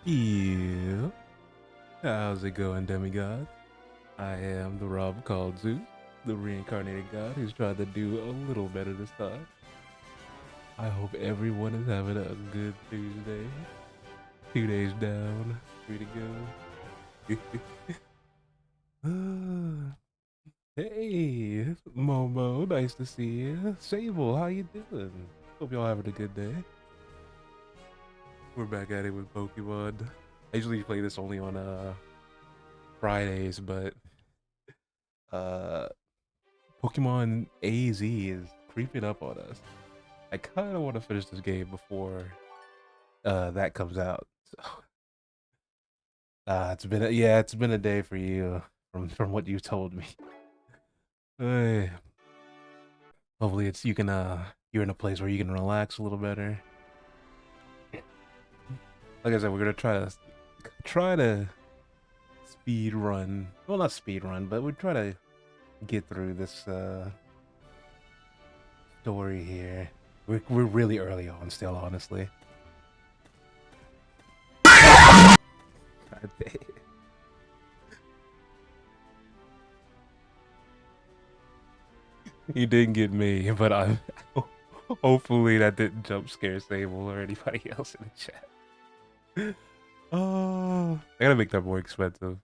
Yeah. How's it going, demigod? I am the Rob called Zeus, the reincarnated god who's trying to do a little better this time. I hope everyone is having a good Tuesday. 2 days down, 3 to go. Hey, Momo, nice to see you. Sable, how you doing? Hope y'all having a good day. We're back at it with Pokemon. I usually play this only on Fridays, but uh Pokemon AZ is creeping up on us. I kind of want to finish this game before that comes out. So, it's been a day for you from what you told me. Hey, hopefully it's you can you're in a place where you can relax a little better. Like I said, we're gonna try to speed run. Well, not speed run, but we try to get through this story here. We're really early on still, honestly. God damn. You didn't get me, but I hopefully that didn't jump scare Sable or anybody else in the chat. Oh, I gotta make that more expensive.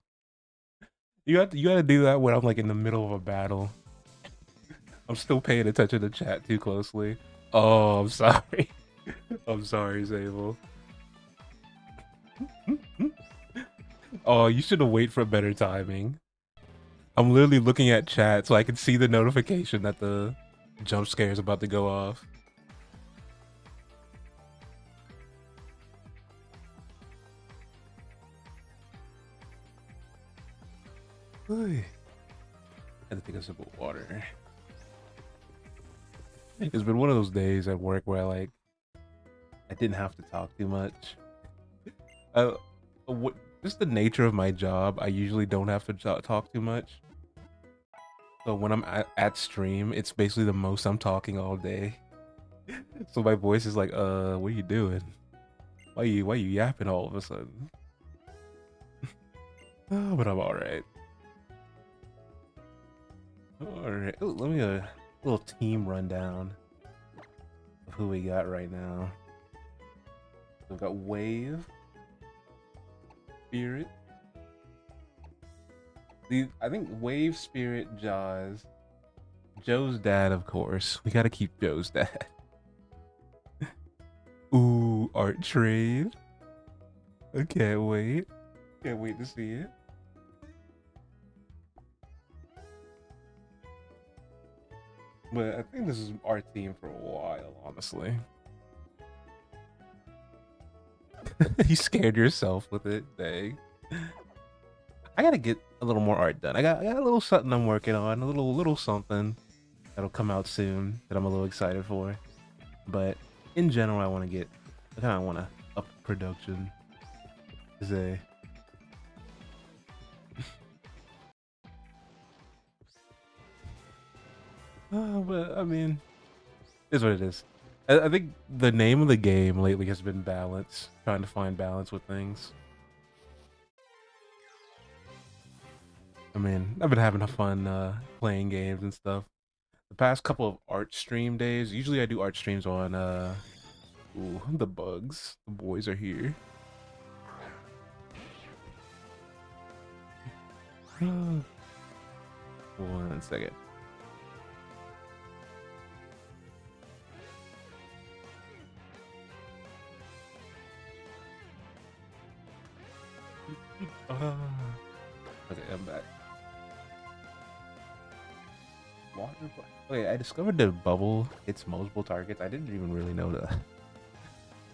You gotta do that when I'm like in the middle of a battle. I'm still paying attention to chat too closely. Oh, I'm sorry. I'm sorry, Sable. Oh, you should have waited for better timing. I'm literally looking at chat so I can see the notification that the jump scare is about to go off. I had to take a sip of water. It's been one of those days at work where I didn't have to talk too much. Uh, what just the nature of my job, I usually don't have to talk too much. So when I'm at stream, it's basically the most I'm talking all day. So my voice is like, what are you doing? Why you yapping all of a sudden? Oh, but I'm all right. All right. Ooh, let me a little team rundown of who we got right now. We've got Wave, Spirit. I think Wave, Spirit, Jaws, Joe's dad, of course. We gotta keep Joe's dad. Ooh, Art Trade. I can't wait. Can't wait to see it. But I think this is our team for a while, honestly. You scared yourself with it, dang. I gotta get a little more art done. I got a little something I'm working on, a little something that'll come out soon that I'm a little excited for. But in general, I kind of want to up production. Is a but I mean, is what it is. I think the name of the game lately has been balance, trying to find balance with things. I mean, I've been having fun playing games and stuff. The past couple of art stream days, usually I do art streams on ooh, the bugs. The boys are here. One second. Okay, I'm back. Water. Okay, I discovered the bubble hits multiple targets. I didn't even really know that.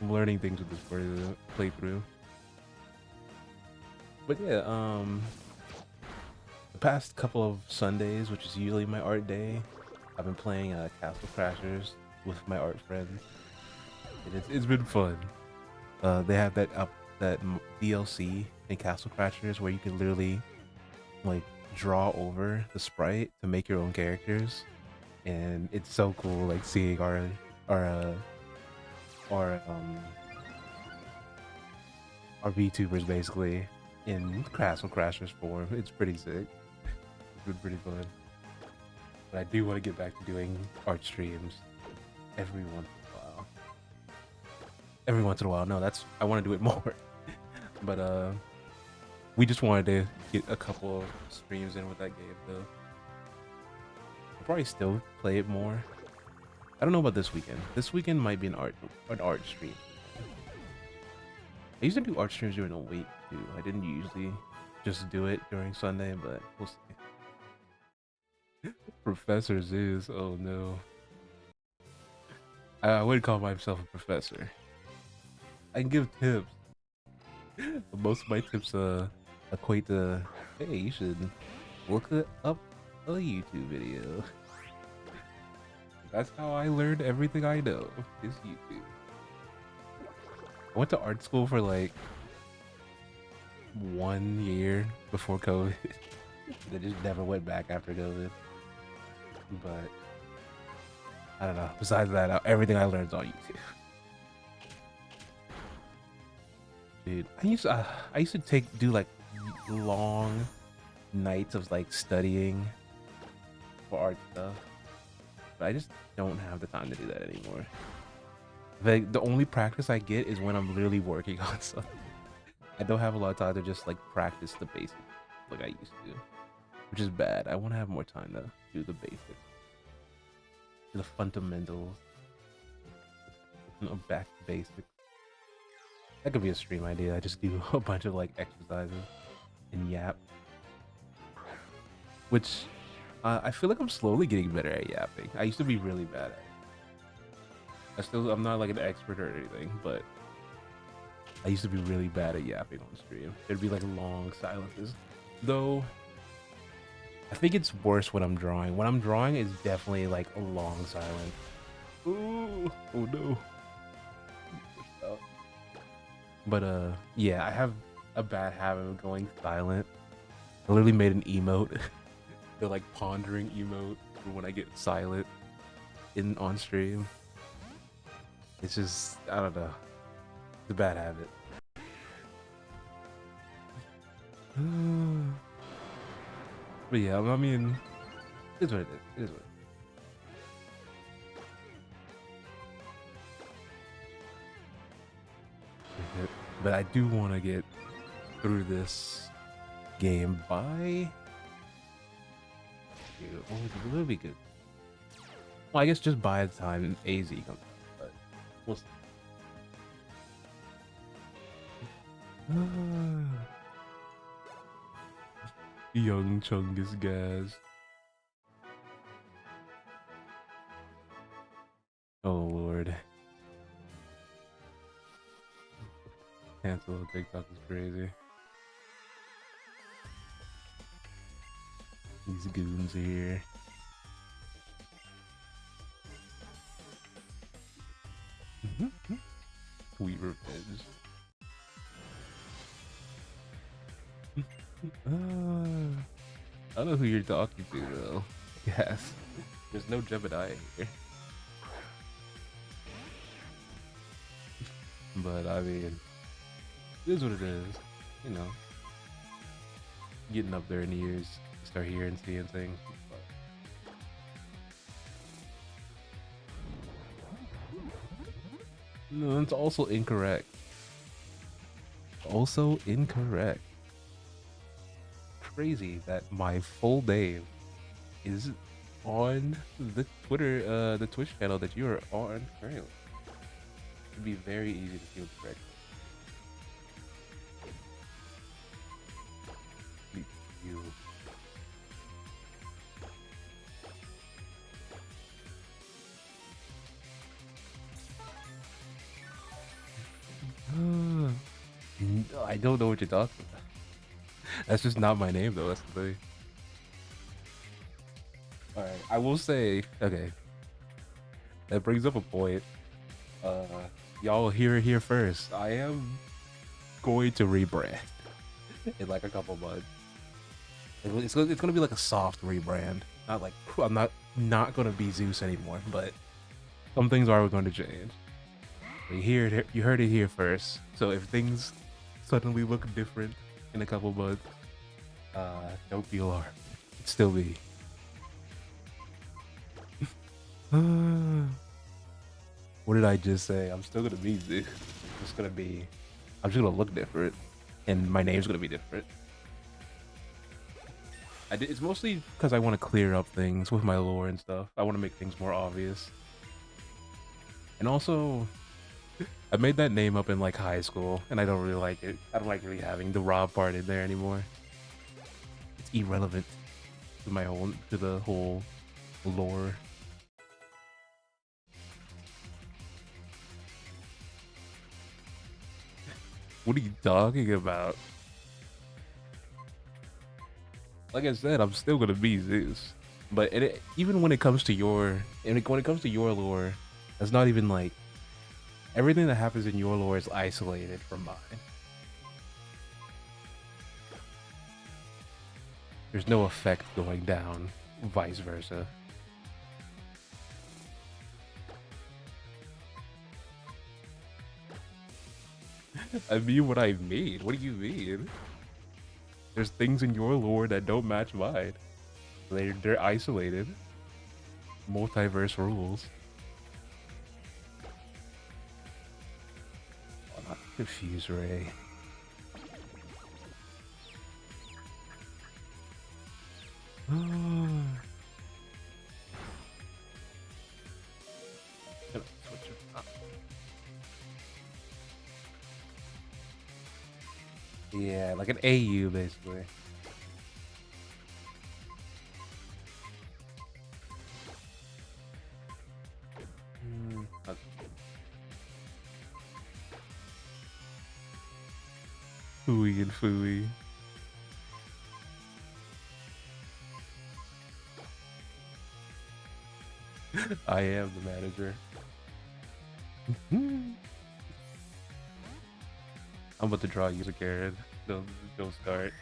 I'm learning things with this playthrough. But yeah, the past couple of Sundays, which is usually my art day, I've been playing Castle Crashers with my art friends. It's been fun. They have that DLC in Castle Crashers where you can literally like draw over the sprite to make your own characters, and it's so cool like seeing our our are VTubers basically in Castle Crashers form. It's pretty sick. It's been pretty fun. But I do want to get back to doing art streams every once in a while. Every once in a while. No, I want to do it more. But we just wanted to get a couple streams in with that game though. I'll probably still play it more. I don't know about this weekend. This weekend might be an art stream. I used to do art streams during the week too. I didn't usually just do it during Sunday, but we'll see. Professor Zeus, oh no. I wouldn't call myself a professor. I can give tips. Most of my tips equate to, hey, you should look up a YouTube video. That's how I learned everything I know, is YouTube. I went to art school for like 1 year before COVID. They just never went back after COVID. But I don't know. Besides that, everything I learned is on YouTube. Dude, I used to do like long nights of like studying for art stuff, but I just don't have the time to do that anymore. The only practice I get is when I'm literally working on something. I don't have a lot of time to just like practice the basics like I used to, which is bad. I want to have more time to do the basics, the fundamentals, back to basics. That could be a stream idea. I just do a bunch of like exercises and yap, which I feel like I'm slowly getting better at yapping. I used to be really bad at it. I'm not like an expert or anything, but I used to be really bad at yapping on stream. There'd be like long silences. Though, I think it's worse when I'm drawing. When I'm drawing, it's definitely like a long silence. Ooh, oh no. But yeah, I have a bad habit of going silent. I literally made an emote. The like pondering emote for when I get silent on stream. It's just, I don't know. It's a bad habit. But yeah, I mean, it's what it is. It is what it is. But I do want to get through this game by... Oh, it'll be good. Well, I guess just by the time AZ comes out, but we'll see. Young Chungus guys. Oh lord. Cancel TikTok is crazy. These goons here. Sweet revenge. I don't know who you're talking to though. Yes. There's no Jebediah here. But I mean, it is what it is. You know, getting up there in years, start hearing, seeing things. No, it's also incorrect. Also incorrect. Crazy that my full name is on the the Twitch channel that you are on currently. It'd be very easy to feel correct. You. I don't know what you're talking about. That's just not my name though, that's the thing. Alright, I will say, okay. That brings up a point. Y'all hear it here first. I am going to rebrand in like a couple months. It's gonna be like a soft rebrand. Not like, I'm not gonna be Zeus anymore, but some things are going to change. You heard it here first. So if things suddenly look different in a couple months, don't be alarmed. It's still me. What did I just say? I'm still gonna be Zeus. I'm just gonna look different, and my name's gonna be different. It's mostly because I want to clear up things with my lore and stuff. I want to make things more obvious. And also, I made that name up in like high school, and I don't really like it. I don't like really having the Rob part in there anymore. It's irrelevant to the whole lore. What are you talking about? Like I said, I'm still gonna be Zeus. But even when it comes to when it comes to your lore, that's not even like everything that happens in your lore is isolated from mine. There's no effect going down, vice versa. I mean what I mean. What do you mean? There's things in your lore that don't match mine. They're isolated. Multiverse rules. Oh, not Diffuse Ray. Yeah, like an AU basically. Okay. Fooey and Fooey. I am the manager. I'm about to draw you a Karen. Don't start.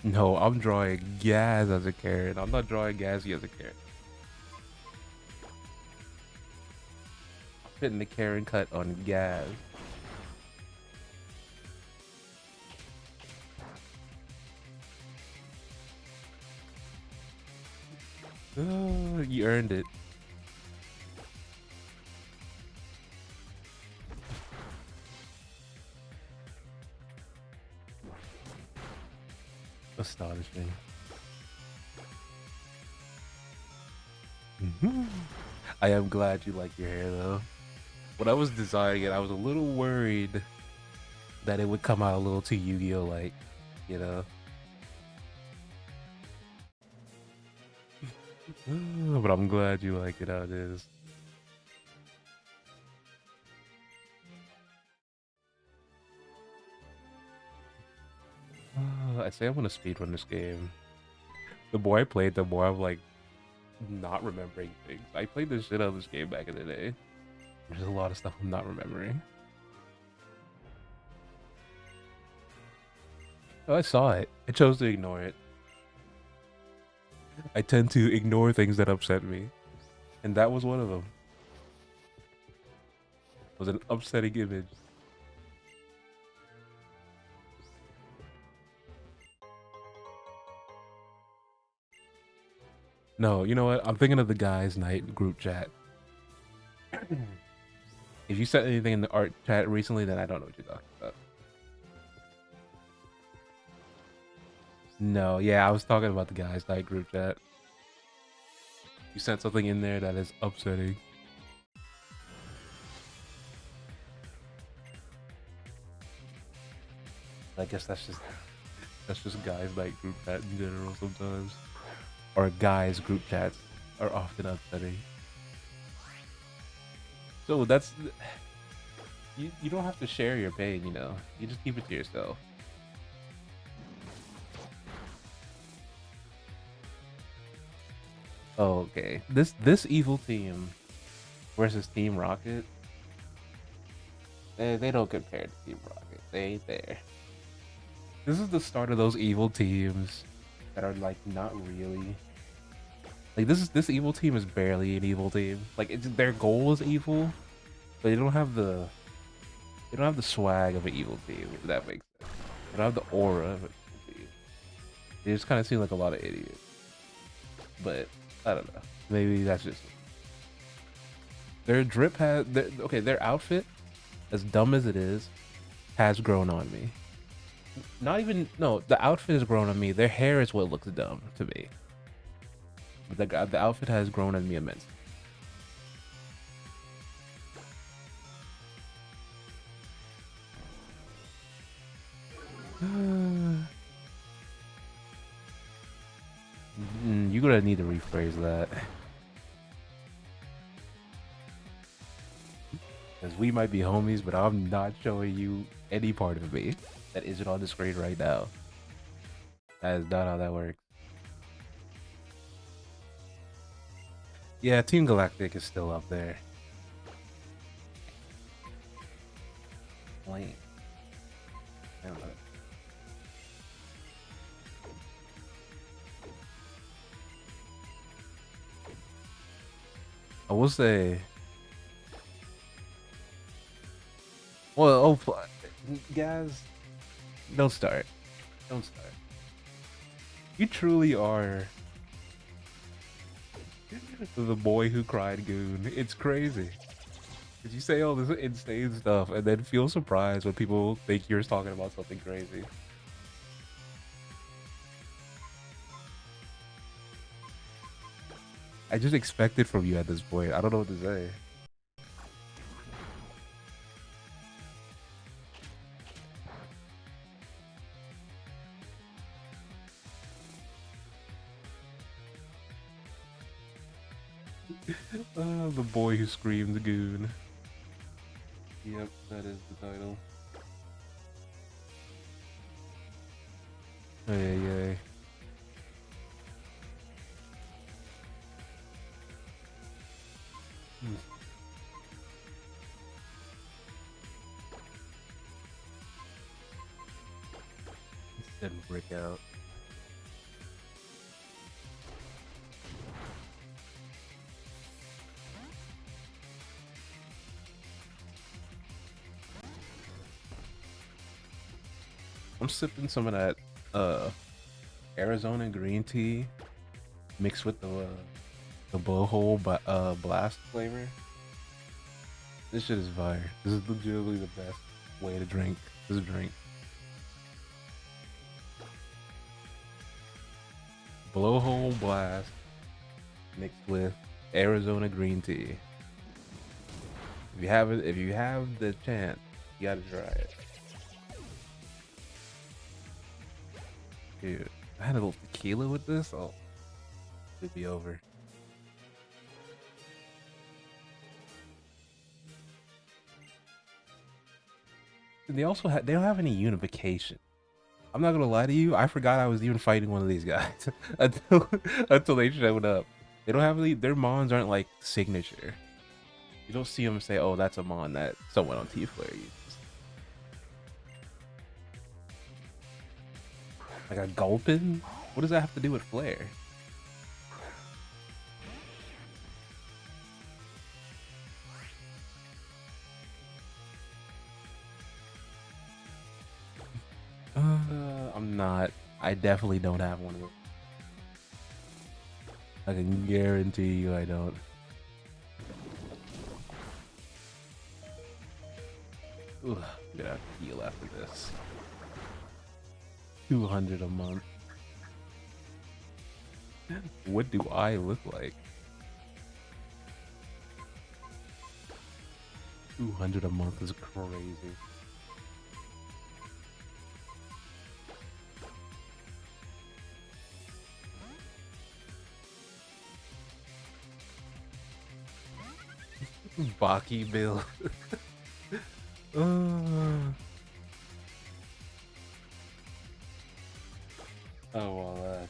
No, I'm drawing Gaz as a Karen. I'm not drawing Gazzy as a Karen. I'm putting the Karen cut on Gaz. You earned it. Astonishing. I am glad you like your hair though. When I was designing it, I was a little worried that it would come out a little too Yu-Gi-Oh like, you know. But I'm glad you like it how it is. I say I want to speedrun this game. The more I played, the more I'm like not remembering things. I played the shit out of this game back in the day. There's a lot of stuff I'm not remembering. Oh, I saw it. I chose to ignore it. I tend to ignore things that upset me. And that was one of them. It was an upsetting image. No, you know what? I'm thinking of the guys' night group chat. If you said anything in the art chat recently, then I don't know what you're talking about. No, yeah, I was talking about the guys' night group chat. You said something in there that is upsetting. I guess that's just guys' night group chat in general sometimes. Or guys' group chats are often upsetting. So that's you don't have to share your pain, you know. You just keep it to yourself. Oh, okay. This evil team versus Team Rocket. They don't compare to Team Rocket. Stay there. This is the start of those evil teams that are like not really like this evil team is barely an evil team. Like their goal is evil, but they don't have the swag of an evil team. If that makes sense. They don't have the aura of an evil team. They just kind of seem like a lot of idiots. But I don't know. Maybe that's just their drip has. Okay, their outfit, as dumb as it is, has grown on me. Not even no. The outfit has grown on me. Their hair is what looks dumb to me. The outfit has grown on me immensely. You're gonna need to rephrase that. Because we might be homies, but I'm not showing you any part of me that isn't on the screen right now. That is not how that works. Yeah, Team Galactic is still up there. Lame. I don't know. I will say, well, oh, guys, don't start. Don't start. You truly are the boy who cried goon. It's crazy. Cause you say all this insane stuff and then feel surprised when people think you're talking about something crazy. I just expect it from you at this point. I don't know what to say. The boy who screamed goon. Yep, that is the title. Hey, yay. Didn't break out. I'm sipping some of that Arizona green tea mixed with the blowhole blast flavor. This shit is fire. This is legitimately the best way to drink this drink. Blowhole blast mixed with Arizona green tea. If you have the chance, you gotta try it. Dude, I had a little tequila with this. Oh, it'd be over. And they don't have any unification. I'm not gonna lie to you. I forgot I was even fighting one of these guys until they showed up. They don't have any. Their mons aren't like signature. You don't see them say, "Oh, that's a mon that someone on T-Flare uses." Like a Gulpin? What does that have to do with Flare? I'm not. I definitely don't have one of them. I can guarantee you I don't. Ugh, I'm gonna have to heal after this. 200 a month. What do I look like? 200 a month is crazy. Baki Bill. Oh well,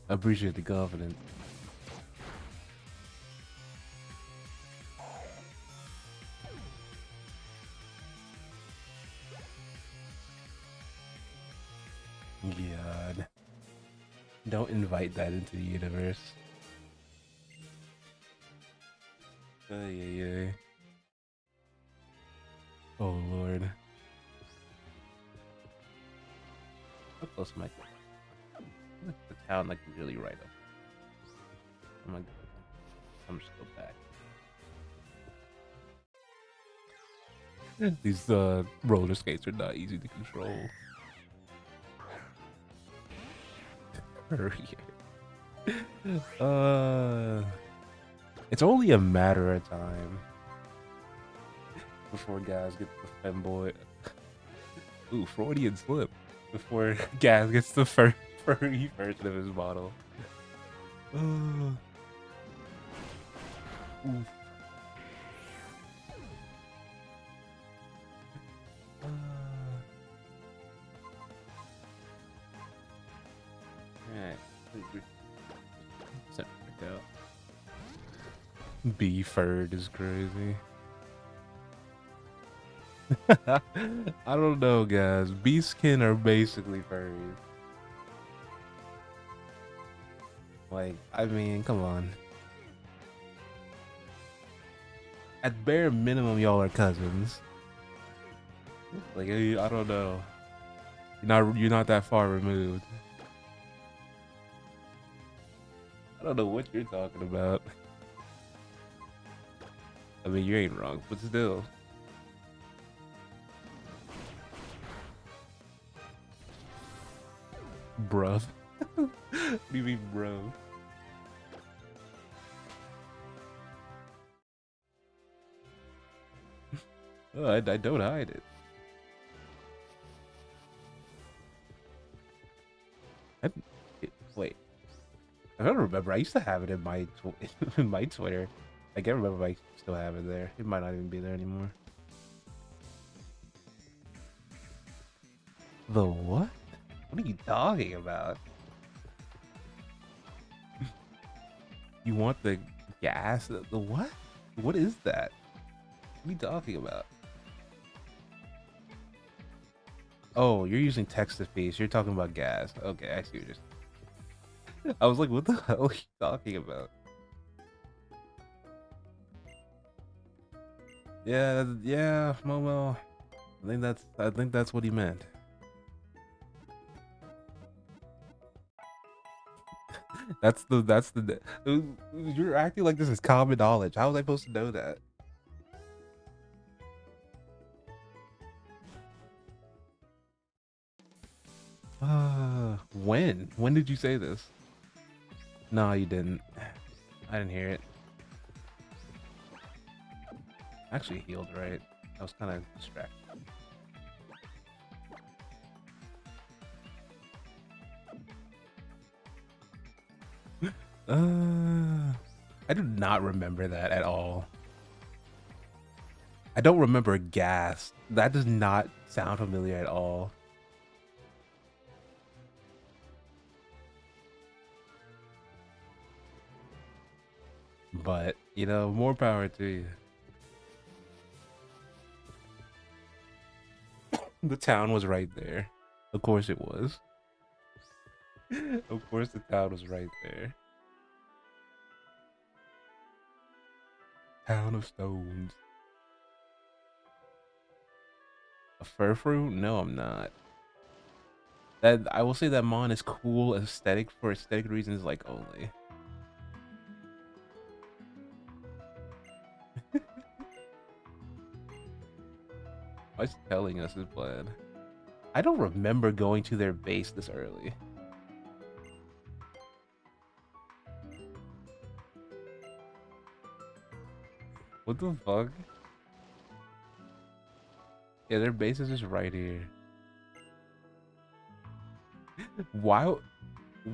I appreciate the confidence. God. Don't invite that into the universe. Ay, ay, ay. Oh, Lord. How close am I? Like the town, like, really right up. Oh my God. I'm just go back. These roller skates are not easy to control. Hurry. It's only a matter of time before guys get the femboy. Ooh, Freudian slip. Before Gaz gets the furry version of his model. Oof. Alright. Set back out. B-furred is crazy. I don't know, guys. Beastkin are basically furries. Like, I mean, come on. At bare minimum, y'all are cousins. Like, I don't know. You're not that far removed. I don't know what you're talking about. I mean, you ain't wrong, but still. Bruv. What do you mean, bro? Oh, I don't hide it. Wait. I don't remember. I used to have it in my in my Twitter. I can't remember if I still have it there. It might not even be there anymore. The what? What are you talking about? You want the gas? The what? What is that? What are you talking about? Oh, you're using text to speech. You're talking about gas. Okay, I see what you're saying. I was like, what the hell are you talking about? Yeah, yeah, Momo. I think that's what he meant. That's the you're acting like this is common knowledge. How was I supposed to know that? When? When did you say this? No, you didn't. I didn't hear it. Actually healed, right? I was kind of distracted. I do not remember that at all. I don't remember gas. That does not sound familiar at all. But, you know, more power to you. The town was right there. Of course it was. Of course the town was right there. Town of Stones. A Furfru? No, I'm not. That I will say that Mon is cool aesthetic for aesthetic reasons like only. Why's telling us his plan? I don't remember going to their base this early. What the fuck? Yeah, their base is just right here. Why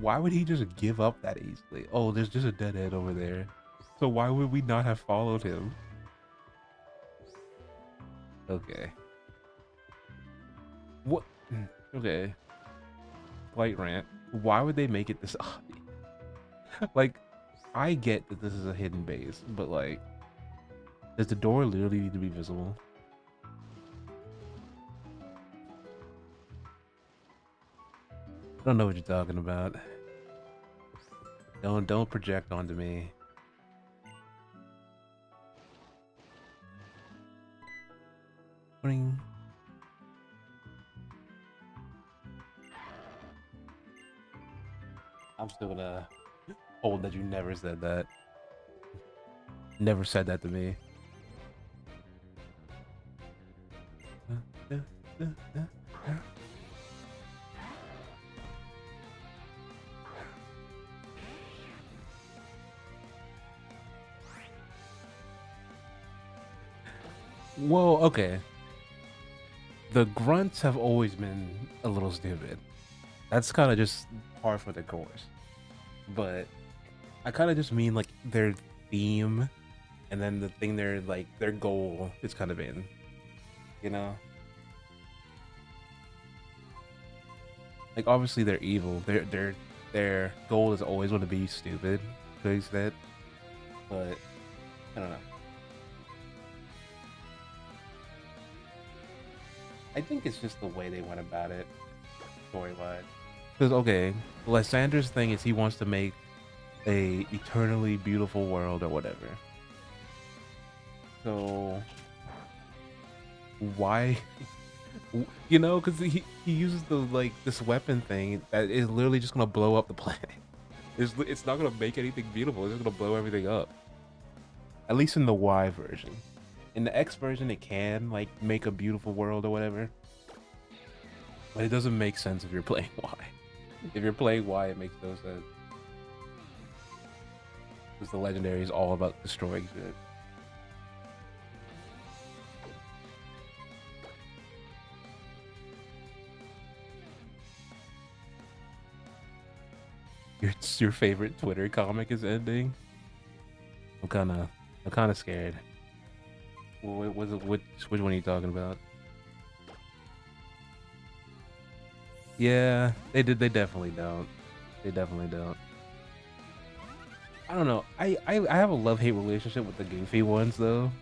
why would he just give up that easily? Oh, there's just a dead end over there. So why would we not have followed him? Okay. What? Okay. Slight rant. Why would they make it this obvious? Like, I get that this is a hidden base, but like, does the door literally need to be visible? I don't know what you're talking about. Don't project onto me. Ring. I'm still gonna hold that you never said that. Never said that to me. Whoa, okay. The grunts have always been a little stupid. That's kind of just par for the course. But I kind of just mean like their theme and then the thing they're like their goal is kind of in, you know? Like obviously they're evil. Their goal is always going to be stupid to an extent. But I don't know. I think it's just the way they went about it, story-wise. Because okay, Lysander's thing is he wants to make a eternally beautiful world or whatever. So why, you know? Because he uses the like this weapon thing that is literally just gonna blow up the planet. It's not gonna make anything beautiful. It's just gonna blow everything up. At least in the Y version. In the X version, it can like make a beautiful world or whatever. But it doesn't make sense if you're playing Y. If you're playing Y, it makes no sense. Because the legendary is all about destroying shit. Your favorite Twitter comic is ending. I'm kind of scared. Which one are you talking about? Yeah, they did. They definitely don't. They definitely don't. I don't know. I have a love hate relationship with the goofy ones though,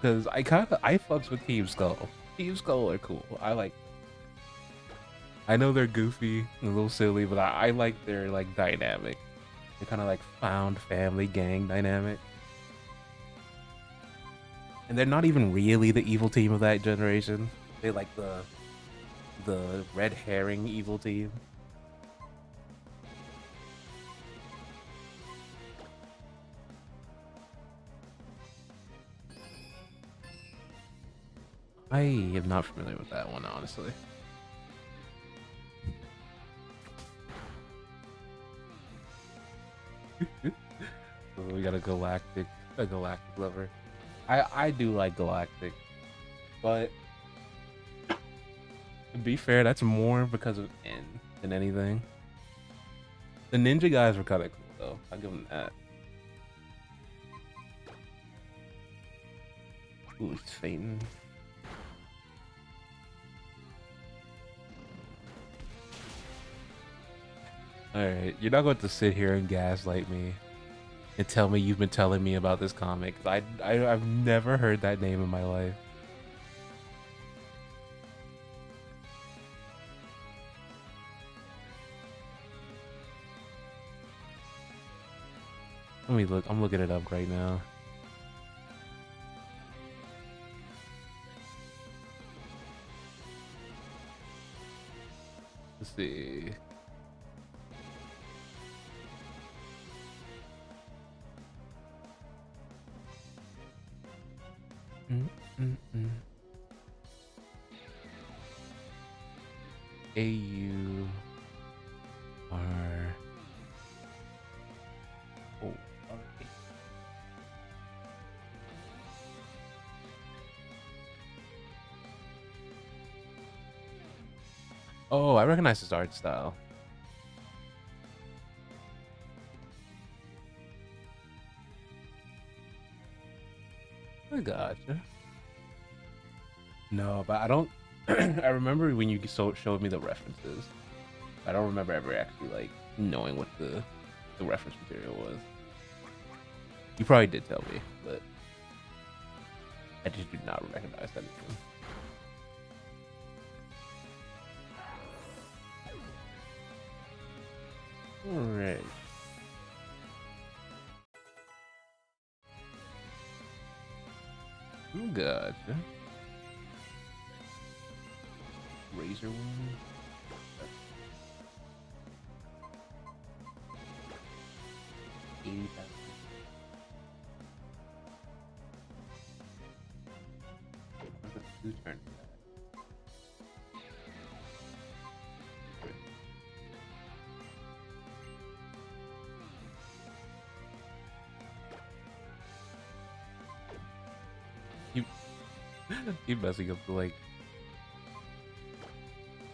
because I fucks with Team Skull. Team Skull are cool. I like. I know they're goofy and a little silly, but I like their like dynamic. They're kind of like found family gang dynamic, and they're not even really the evil team of that generation. They like the red herring evil team. I am not familiar with that one, honestly. We got a galactic lover. I do like Galactic, but to be fair, that's more because of N than anything. The ninja guys were kind of cool though. I'll give them that. Ooh, he's fainting. All right, you're not going to sit here and gaslight me and tell me you've been telling me about this comic. I've never heard that name in my life. Let me look. I'm looking it up right now. Let's see. Mm, mm, mm. AU R O R A. Oh, I recognize his art style. I gotcha. No, but I don't. I remember when you showed me the references. I don't remember ever actually like knowing what the reference material was. You probably did tell me, but I just do not recognize anything. All right. Gotcha. Razor one. 80,000. What's the two turn? You keep messing up the like.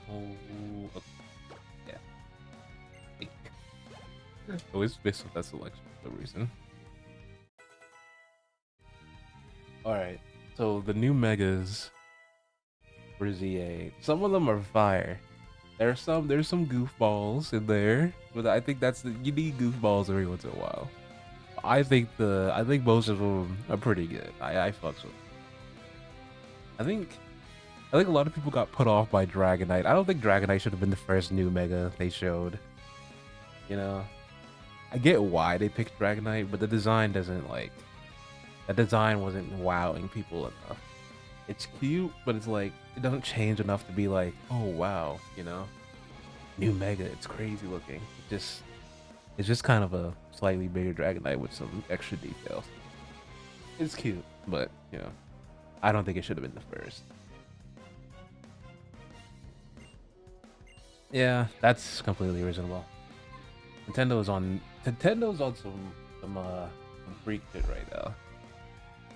Oh, okay. Yeah. Always miss with that selection for some reason. All right. So the new megas for ZA, some of them are fire. There's some goofballs in there, but I think you need goofballs every once in a while. I think most of them are pretty good. I fucks with. I think I think a lot of people got put off by Dragonite. I don't think Dragonite should have been the first new mega they showed. You know, I get why they picked Dragonite, but the design doesn't like that design wasn't wowing people enough. It's cute, but it's like it doesn't change enough to be like, oh wow, new mega. It's crazy looking. It's just kind of a slightly bigger Dragonite with some extra details. It's cute, but I don't think it should have been the first. Yeah, that's completely reasonable. Nintendo's on some freak shit right now.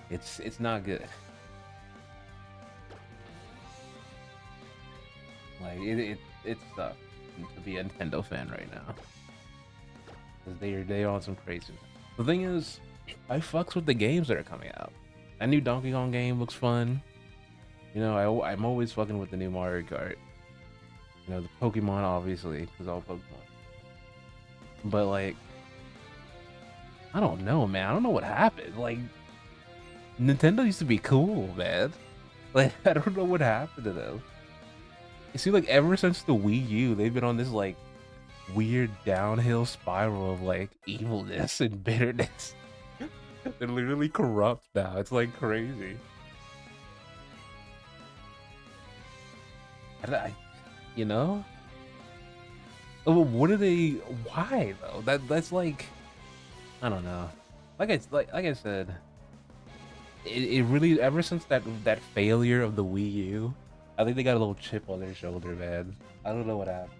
It's not good. Like it's tough to be a Nintendo fan right now because they're on some crazy. The thing is, I fucks with the games that are coming out. That new Donkey Kong game looks fun. I'm always fucking with the new Mario Kart. The Pokemon obviously, because all Pokemon. But like, I don't know, man. I don't know what happened. Like, Nintendo used to be cool, man. Like, I don't know what happened to them. You see, like, ever since the Wii U, they've been on this like weird downhill spiral of like evilness and bitterness. They're literally corrupt now. It's like crazy. I you know? What are they? Why though? That's like, I don't know. Like I said, it really ever since that failure of the Wii U, I think they got a little chip on their shoulder, man. I don't know what happened.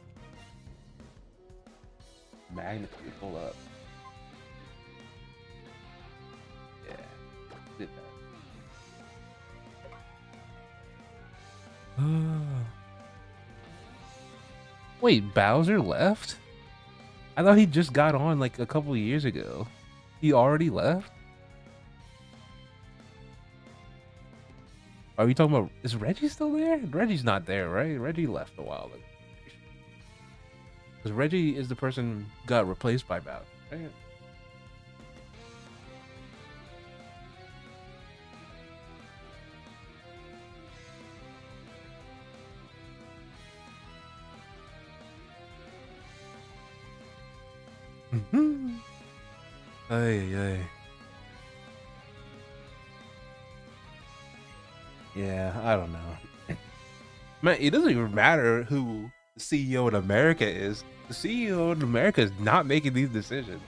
Magnitude, pull up. Yeah, did that. Wait, Bowser left? I thought he just got on like a couple years ago. He already left? Are we talking about, is Reggie still there? Reggie's not there, right? Reggie left a while ago. Because Reggie is the person who got replaced by Bowser, right? Ay, ay. Yeah, I don't know. Man, it doesn't even matter who the CEO in America is. The CEO in America is not making these decisions.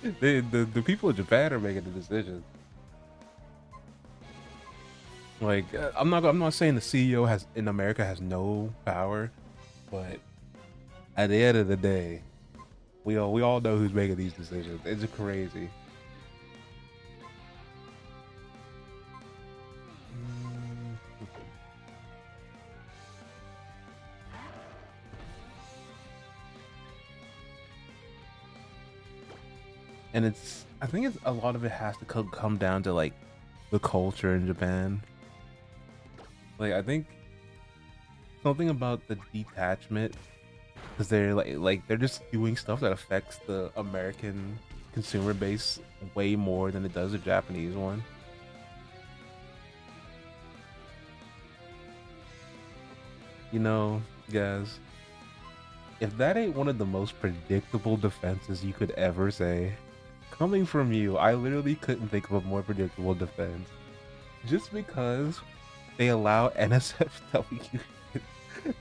The people in Japan are making the decisions. Like, I'm not saying the CEO has in America has no power, but at the end of the day, we all know who's making these decisions. It's crazy. Mm. And I think it's a lot of it has to come down to like the culture in Japan. Like, I think something about the detachment, because they're they're just doing stuff that affects the American consumer base way more than it does the Japanese one. You know, guys. If that ain't one of the most predictable defenses you could ever say, coming from you, I literally couldn't think of a more predictable defense. Just because they allow NSFW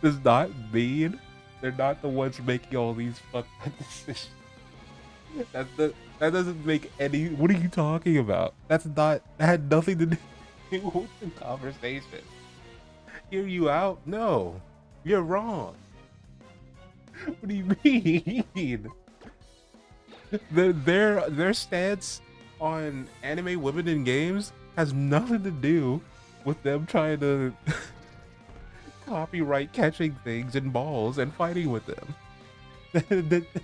does not mean they're not the ones making all these fucked up decisions. That doesn't make any. What are you talking about? That's not. That had nothing to do with the conversation. Hear you out? No, you're wrong. What do you mean? Their stance on anime women in games has nothing to do with them trying to copyright catching things in balls and fighting with them.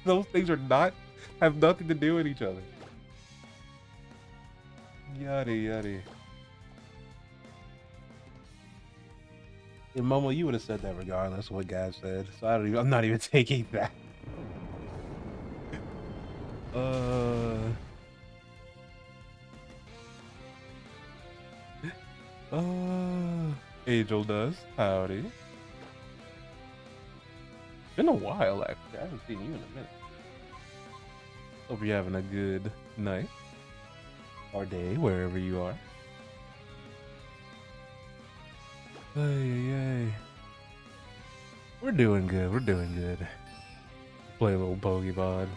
Those things are not have nothing to do with each other. Yada yada. And Momo, you would have said that regardless of what Gav said. So I'm not even taking that. Uh. Angel Dust, howdy. Been a while, actually. I haven't seen you in a minute. Hope you're having a good night or day, wherever you are. Hey. We're doing good. We're doing good. Play a little Pokemon.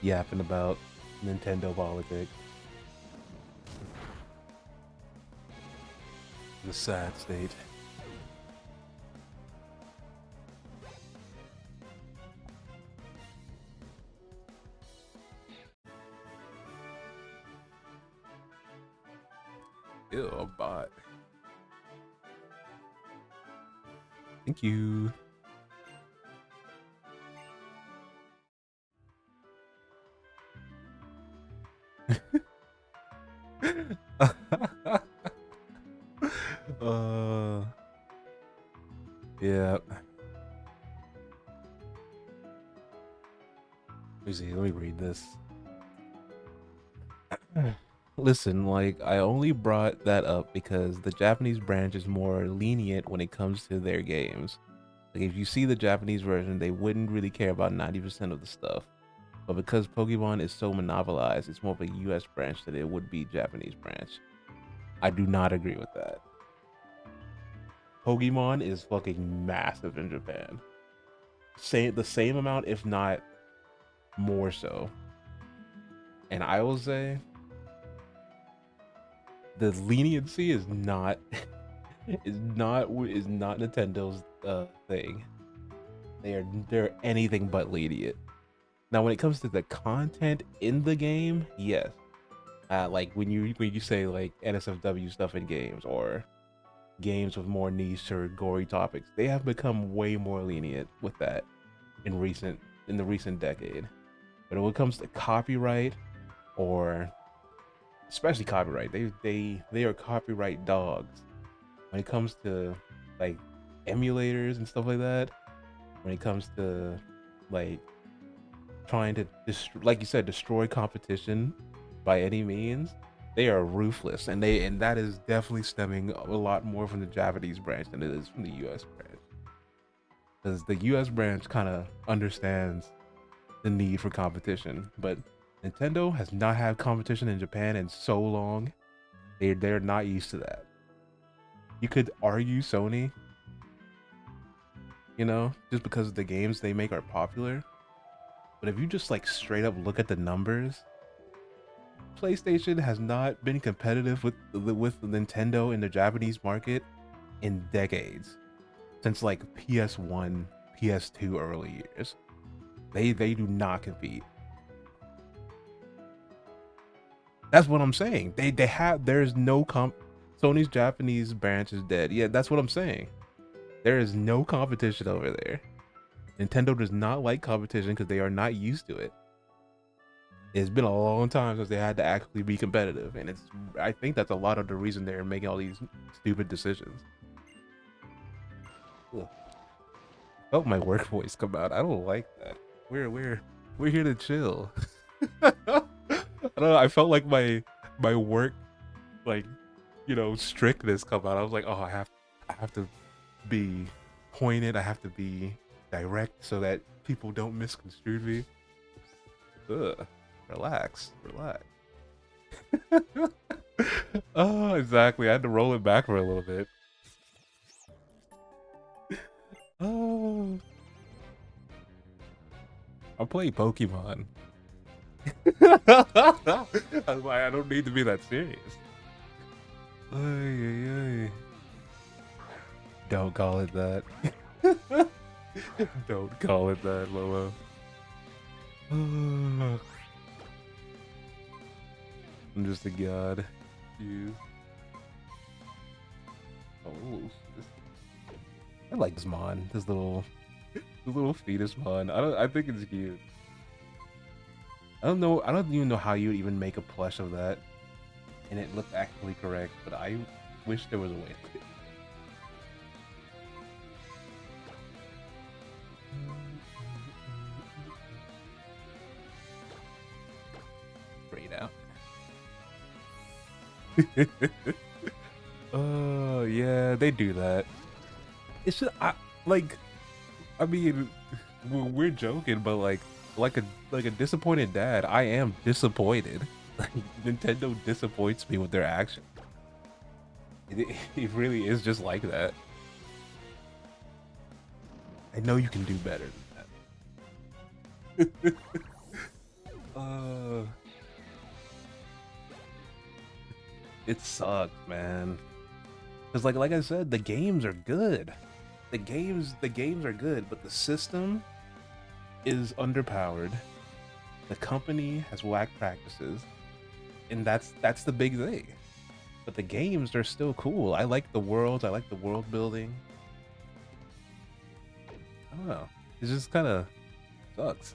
Yapping about Nintendo politics. The sad state. Ew, a bot. Thank you. Yeah. Let me see. Let me read this. Listen, like, I only brought that up because the Japanese branch is more lenient when it comes to their games. Like, if you see the Japanese version, they wouldn't really care about 90% of the stuff. But because Pokemon is so monopolized, it's more of a US branch than it would be Japanese branch. I do not agree with that. Pokemon is fucking massive in Japan. The same amount, if not more so. And I will say the leniency is not is not Nintendo's thing. They're anything but lenient. Now, when it comes to the content in the game, yes. Like when you say like NSFW stuff in games or games with more niche or gory topics, they have become way more lenient with that in the recent decade. But when it comes to copyright or especially copyright, they are copyright dogs. When it comes to like emulators and stuff like that, when it comes to like trying to like you said, destroy competition by any means, they are ruthless, and that is definitely stemming a lot more from the Japanese branch than it is from the US branch, because the US branch kind of understands the need for competition, but Nintendo has not had competition in Japan in so long. They're not used to that. You could argue Sony, just because the games they make are popular, but if you just like straight up look at the numbers, PlayStation has not been competitive with Nintendo in the Japanese market in decades, since like PS1, PS2 early years. They do not compete. That's what I'm saying. They have there's no Sony's Japanese branch is dead. Yeah, that's what I'm saying. There is no competition over there. Nintendo does not like competition because they are not used to it. It's been a long time since they had to actually be competitive, and I think that's a lot of the reason they're making all these stupid decisions. Ugh. Felt my work voice come out. I don't like that. We're here to chill. I don't know. I felt like my work, like, strictness come out. I was like, oh, I have to be pointed. I have to be direct so that people don't misconstrue me. Ugh. Relax, relax. Oh, exactly. I had to roll it back for a little bit. Oh, I'm playing Pokemon. I was like, I don't need to be that serious. Ay, ay, ay. Don't call it that. Don't call it that, Lolo. I'm just a god. You. Oh, I like this mon. This little fetus mon. I think it's cute. I don't know. I don't even know how you would even make a plush of that, and it looked actually correct. But I wish there was a way to do it. Right out. Oh yeah, they do that. It's just like I mean, we're joking, but like a disappointed dad, I am disappointed. Like Nintendo disappoints me with their action. It really is just like that. I know you can do better than that. uh, it sucks, man. Cause like I said, the games are good. The games are good, but the system is underpowered. The company has whack practices, and that's the big thing. But the games are still cool. I like the worlds. I like the world building. I don't know. It just kind of sucks.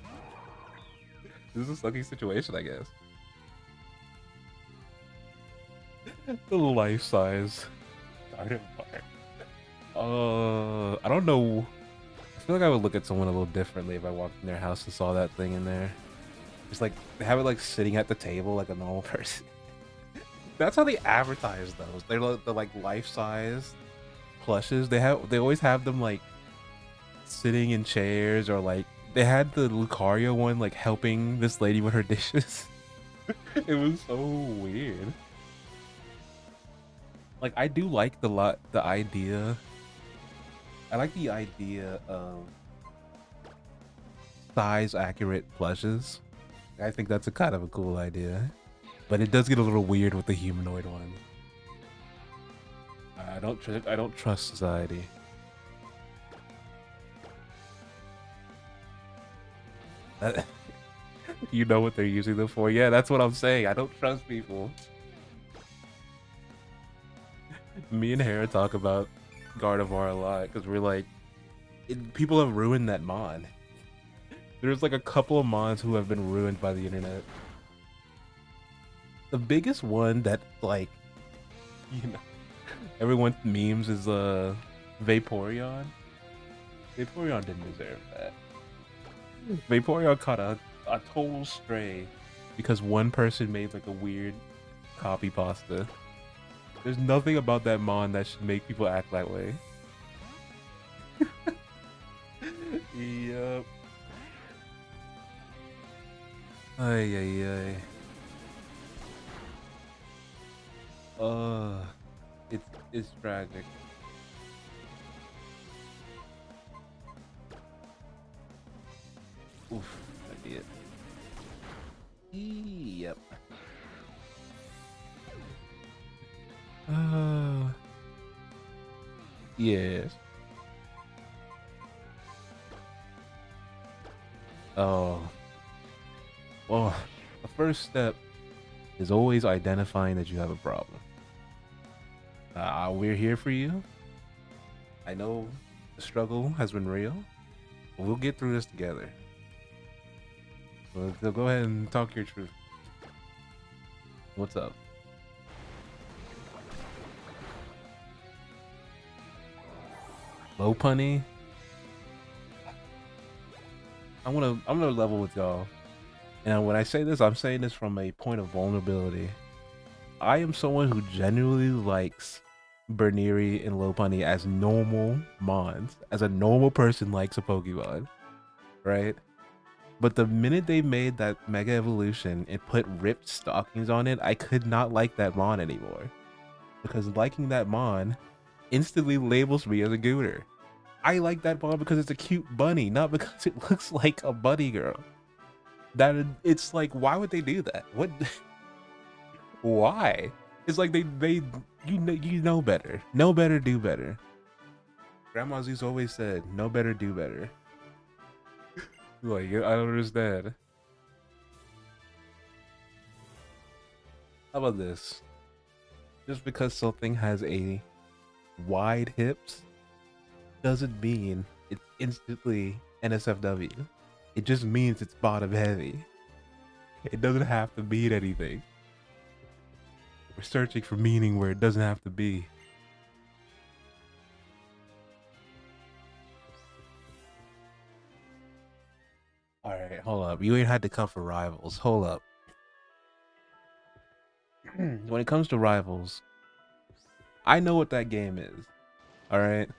This is a sucky situation, I guess. The life size garden bar. I don't know. I feel like I would look at someone a little differently if I walked in their house and saw that thing in there. Just like they have it like sitting at the table like a normal person. That's how they advertise those. They're like life size plushes. They always have them like sitting in chairs or like they had the Lucario one like helping this lady with her dishes. It was so weird. Like I do like the idea. I like the idea of size accurate plushes. I think that's a kind of a cool idea. But it does get a little weird with the humanoid ones. I don't trust society. You know what they're using them for. Yeah, that's what I'm saying. I don't trust people. Me and Hera talk about Gardevoir a lot because we're like, people have ruined that mod. There's like a couple of mods who have been ruined by the internet. The biggest one that like, you know, everyone memes is Vaporeon. Vaporeon didn't deserve that. Vaporeon caught a total stray because one person made like a weird copy pasta. There's nothing about that mon that should make people act that way. Yep. Ay ay ay. Uh, it's tragic. Oof, I did. Yep. Uh, yes. Oh, well, the first step is always identifying that you have a problem. We're here for you. I know the struggle has been real, but we'll get through this together. So go ahead and talk your truth. What's up? Low punny? I'm gonna level with y'all. And when I say this, I'm saying this from a point of vulnerability. I am someone who genuinely likes Berniri and Lopunny as normal mons, as a normal person likes a Pokemon, right? But the minute they made that Mega Evolution and put ripped stockings on it, I could not like that Mon anymore. Because liking that Mon instantly labels me as a Gooner. I like that Mon because it's a cute bunny, not because it looks like a bunny girl. That it's like, why would they do that? What? Why? It's like they you know better. Know better, do better. Grandma Zeus always said, know better, do better. Like, I don't understand. How about this? Just because something has a wide hips doesn't mean it's instantly NSFW. It just means it's bottom heavy. It doesn't have to mean anything. We're searching for meaning where it doesn't have to be. All right, hold up. You ain't had to come for rivals. Hold up. When it comes to rivals, I know what that game is. All right.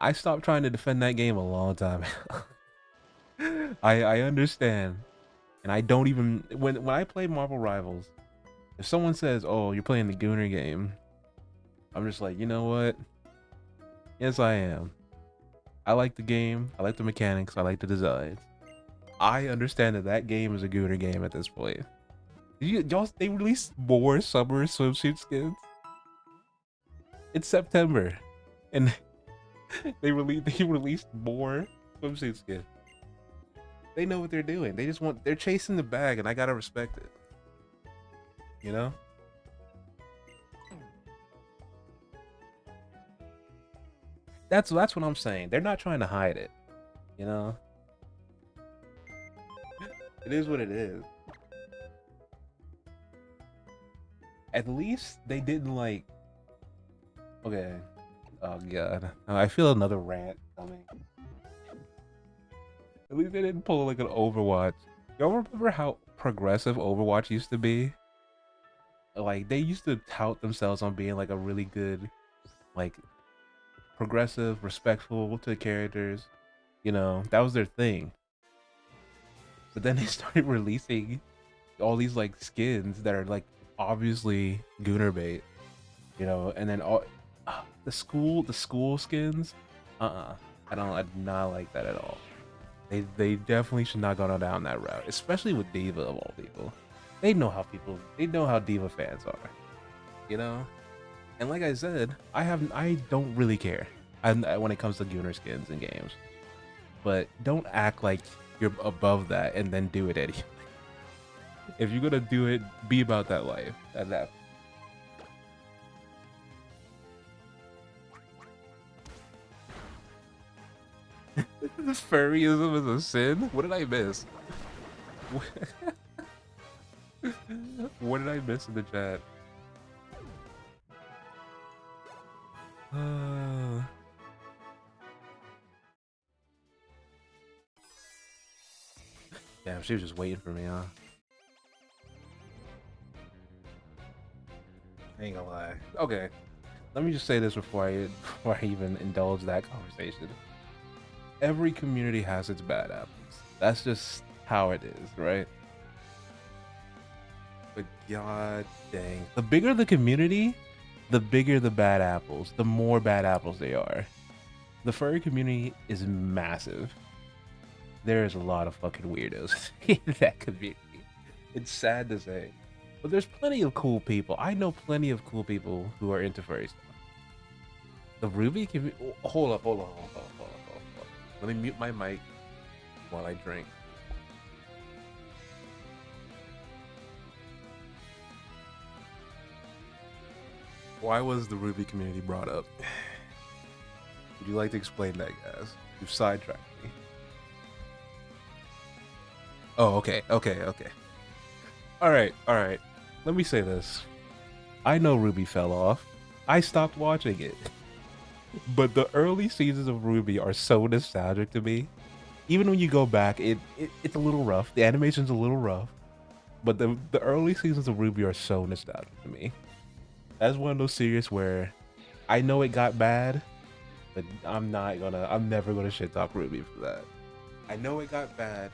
I stopped trying to defend that game a long time ago. I understand. And I don't even when I play Marvel Rivals, if someone says, "Oh, you're playing the Gooner game," I'm just like, you know what? Yes, I am. I like the game. I like the mechanics. I like the designs. I understand that that game is a Gooner game at this point. Y'all, they released more summer swimsuit skins. It's September, and they released more swimsuit skins. They know what they're doing. They're chasing the bag, and I gotta respect it. You know. That's what I'm saying. They're not trying to hide it. You know. It is what it is. At least they didn't like. Okay. Oh god. I feel another rant coming. At least they didn't pull like an Overwatch. Y'all remember how progressive Overwatch used to be? Like they used to tout themselves on being like a really good, like progressive, respectful to the characters. You know, that was their thing. But then they started releasing all these like skins that are like obviously Gooner bait, you know, and then all the school skins. I do not like that at all. They definitely should not go down that route, especially with Diva of all people. They know how Diva fans are, you know. And like I said, I don't really care when it comes to Gooner skins in games, but don't act like you're above that and then do it anyway. If you're gonna do it, be about that life. That the furryism is a sin. What did I miss? What did I miss in the chat? Damn, she was just waiting for me, huh? I ain't gonna lie. Okay, let me just say this before I even indulge that conversation. Every community has its bad apples. That's just how it is, right? But god dang, the bigger the community, the bigger the bad apples, the more bad apples they are. The furry community is massive. There's a lot of fucking weirdos in that community. It's sad to say, but there's plenty of cool people. I know plenty of cool people who are into furry stuff. The Ruby community. Hold up. Let me mute my mic while I drink. Why was the Ruby community brought up? Would you like to explain that, guys? You've sidetracked me. Oh, okay. All right. Let me say this. I know Ruby fell off. I stopped watching it. But the early seasons of Ruby are so nostalgic to me. Even when you go back, it's a little rough. The animation's a little rough. But the early seasons of Ruby are so nostalgic to me. That's one of those series where I know it got bad, but I'm never gonna shit talk Ruby for that. I know it got bad,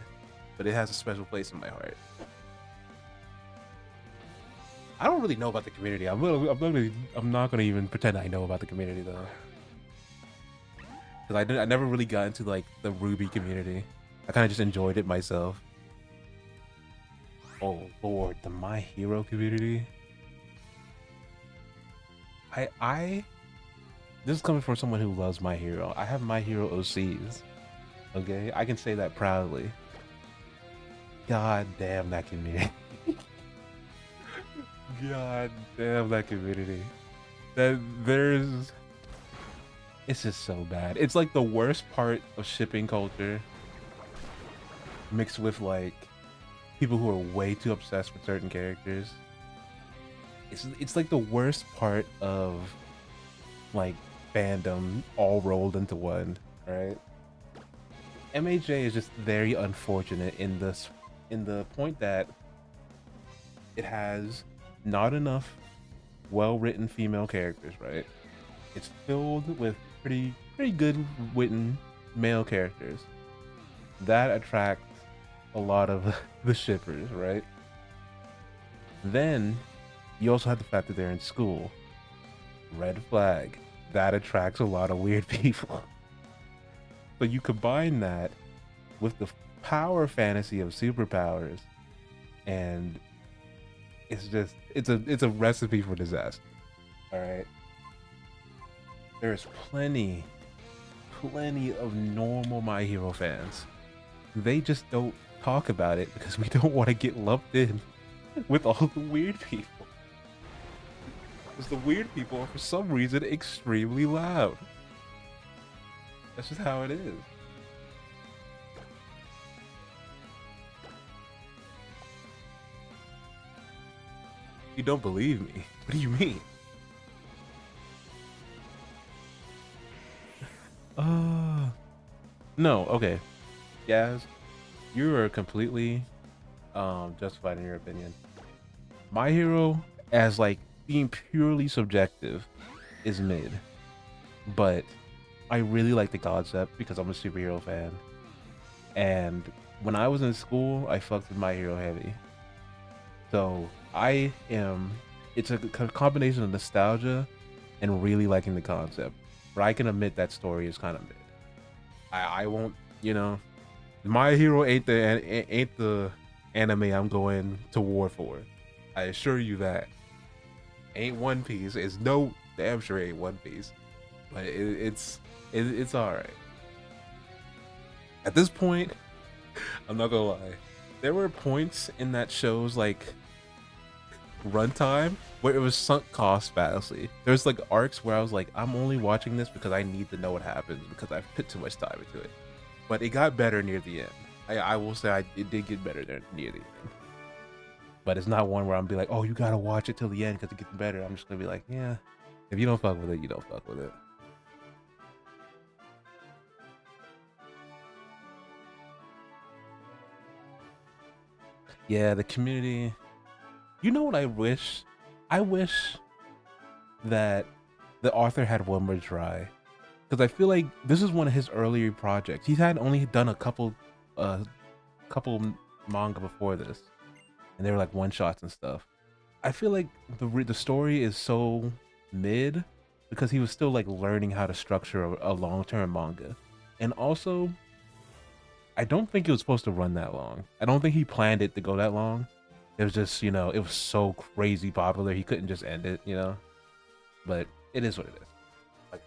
but it has a special place in my heart. I don't really know about the community. I'm not gonna even pretend I know about the community though, because I never really got into like the Ruby community. I kind of just enjoyed it myself. Oh Lord, the My Hero community. I this is coming from someone who loves My Hero. I have My Hero OCs. Okay, I can say that proudly. God damn that community. God damn that community. That there's It's just so bad. It's like the worst part of shipping culture mixed with like people who are way too obsessed with certain characters. It's like the worst part of like fandom all rolled into one, right? MHA is just very unfortunate in the point that it has not enough well-written female characters, right? It's filled with pretty good written male characters that attract a lot of the shippers, right? Then you also have the fact that they're in school. Red flag. That attracts a lot of weird people. So you combine that with the power fantasy of superpowers, and it's a recipe for disaster. All right. There's plenty of normal My Hero fans. They just don't talk about it because we don't want to get lumped in with all the weird people. Because the weird people are for some reason extremely loud. That's just how it is. You don't believe me? What do you mean? Uh, no, okay. Yaz, you are completely justified in your opinion. My Hero, as like being purely subjective, is mid. But I really like the concept because I'm a superhero fan. And when I was in school, I fucked with My Hero heavy. So I am. It's a combination of nostalgia and really liking the concept. But I can admit that story is kind of mid. I won't. You know, My Hero ain't the anime I'm going to war for. I assure you that. Ain't One Piece. It's no damn sure ain't One Piece. But it's all right. At this point, I'm not gonna lie. There were points in that show's like runtime where it was sunk cost fallacy. There's like arcs where I was like, I'm only watching this because I need to know what happens because I've put too much time into it. But it got better near the end. I will say it did get better there near the end. But it's not one where I'm be like, oh, you gotta watch it till the end because it gets better. I'm just gonna be like, yeah, if you don't fuck with it, you don't fuck with it. Yeah, the community. You know what I wish? I wish that the author had one more try because I feel like this is one of his earlier projects. He's had only done a uh, couple manga before this, and they were like one shots and stuff. I feel like the story is so mid because he was still like learning how to structure a long term manga, and also I don't think it was supposed to run that long. I don't think he planned it to go that long. It was just it was so crazy popular he couldn't just end it, But it is what it is. Like,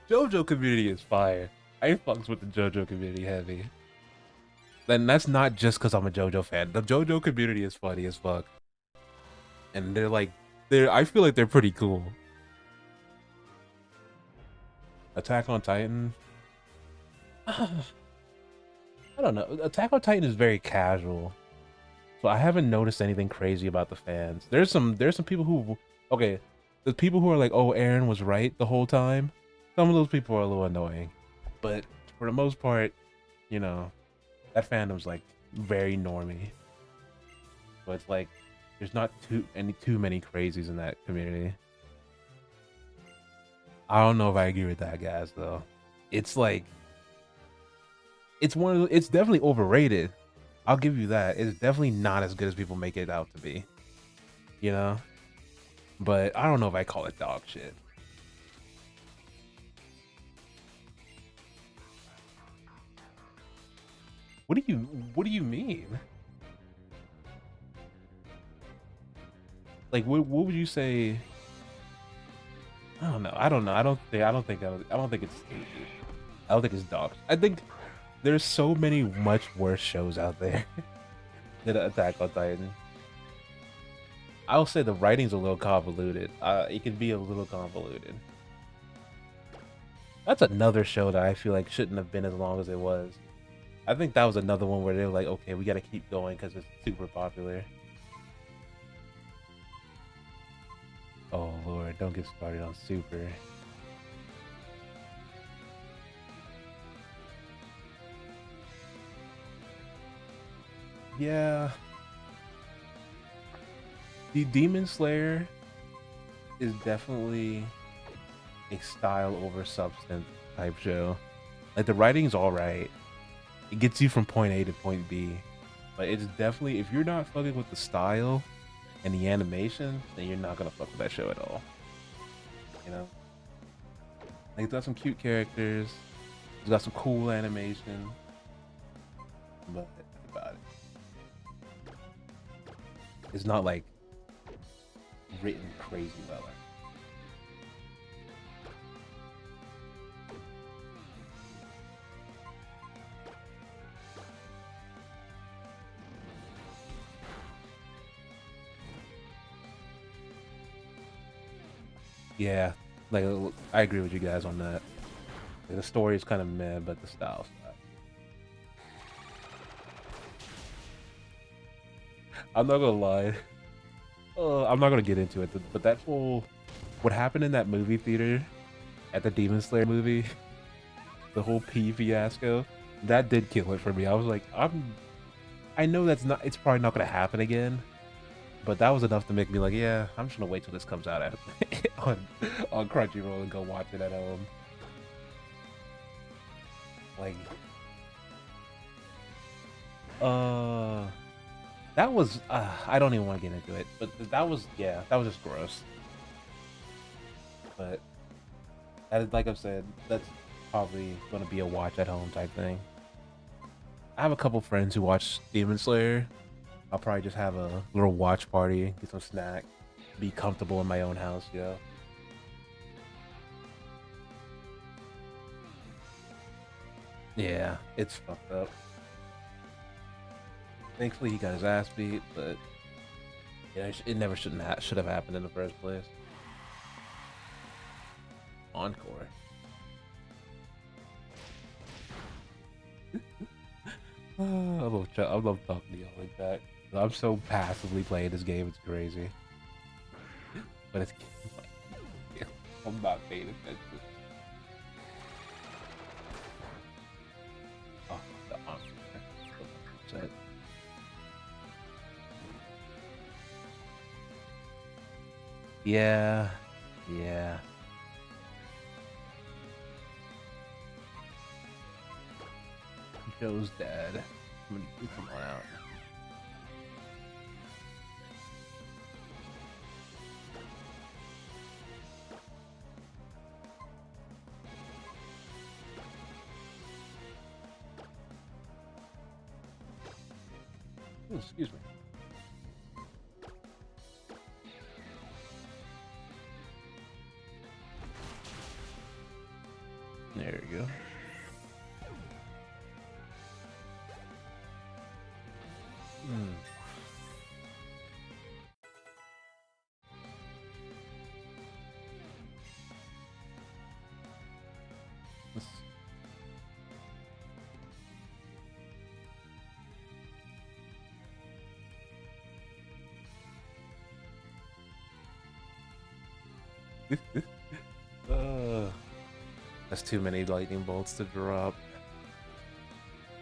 JoJo community is fire. I fucks with the JoJo community heavy. Then that's not just because I'm a JoJo fan. The JoJo community is funny as fuck, and they're like, I feel like they're pretty cool. Attack on Titan. I don't know. Attack on Titan is very casual, so I haven't noticed anything crazy about the fans. There's some people who okay, the people who are like, oh, Aaron was right the whole time. Some of those people are a little annoying, but for the most part, that fandom's like very normy. So it's like There's not too many crazies in that community. I don't know if I agree with that, guys. Though, it's like it's definitely overrated. I'll give you that. It's definitely not as good as people make it out to be. You know, but I don't know if I call it dog shit. What do you mean? Like what would you say? I don't know. I don't know. I don't think it's stupid. I don't think it's dog. I think there's so many much worse shows out there than Attack on Titan. I'll say the writing's a little convoluted. It can be a little convoluted. That's another show that I feel like shouldn't have been as long as it was. I think that was another one where they were like, okay, we got to keep going because it's super popular. Oh Lord, don't get started on Super. Yeah, the Demon Slayer is definitely a style over substance type show. Like the writing's all right. It gets you from point A to point B, but it's definitely if you're not fucking with the style and the animation, then you're not gonna fuck with that show at all. You know, like it's got some cute characters, it's got some cool animation, but that's about it. It's not like written crazy well. Yeah, like I agree with you guys on that. Like, the story is kind of meh, but the style's not. I'm not gonna lie. I'm not gonna get into it, but that whole what happened in that movie theater at the Demon Slayer movie, the whole P fiasco, that did kill it for me. I was like, I know that's not, it's probably not gonna happen again, but that was enough to make me like, yeah, I'm just gonna wait till this comes out on Crunchyroll and go watch it at home. Like, uh, that was, I don't even want to get into it, but that was, yeah, that was just gross. But that is, like I've said, that's probably gonna be a watch at home type thing. I have a couple friends who watch Demon Slayer. I'll probably just have a little watch party, get some snack, be comfortable in my own house, you know? Yeah, it's fucked up. Thankfully, he got his ass beat, but yeah, it never should have happened in the first place. Encore. I love talking to y'all like that. I'm so passively playing this game, it's crazy. But it's I'm not paying attention. Oh, the upset. Yeah, yeah. Joe's dad. I'm gonna get someone out. Oh, excuse me. There we go. Hmm. uh, that's too many lightning bolts to drop.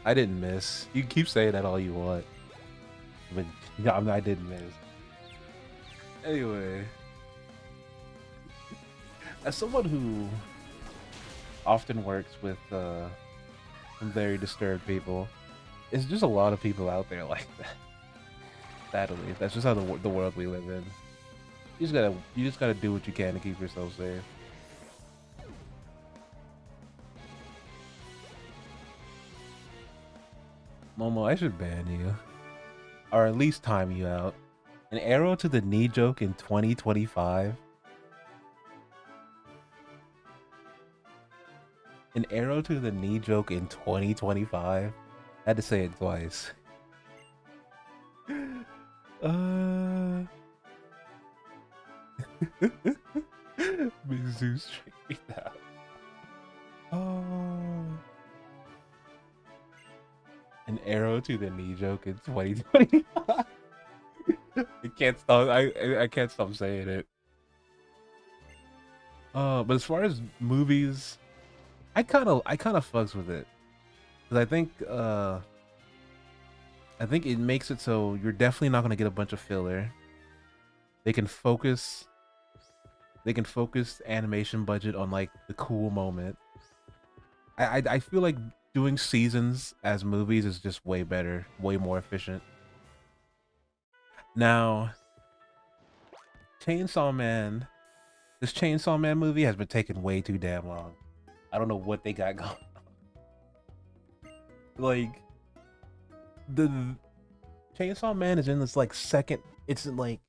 I didn't miss. You keep saying that all you want, but yeah, I didn't miss. Anyway, as someone who often works with some very disturbed people, it's just a lot of people out there like that. Sadly, that's just how the world we live in. You just gotta do what you can to keep yourself safe. Momo, I should ban you, or at least time you out. An arrow to the knee joke in 2025. An arrow to the knee joke in 2025. I had to say it twice. Mizzou straight out. Oh. An arrow to the knee joke in 2025. I can't stop. I can't stop saying it. But as far as movies, I kind of fucks with it because I think it makes it so you're definitely not gonna get a bunch of filler. They can focus they can focus animation budget on like the cool moment. I feel like doing seasons as movies is just way better, way more efficient. Now, Chainsaw Man, this Chainsaw Man movie has been taking way too damn long. I don't know what they got going. Like the Chainsaw Man is in this like second. It's like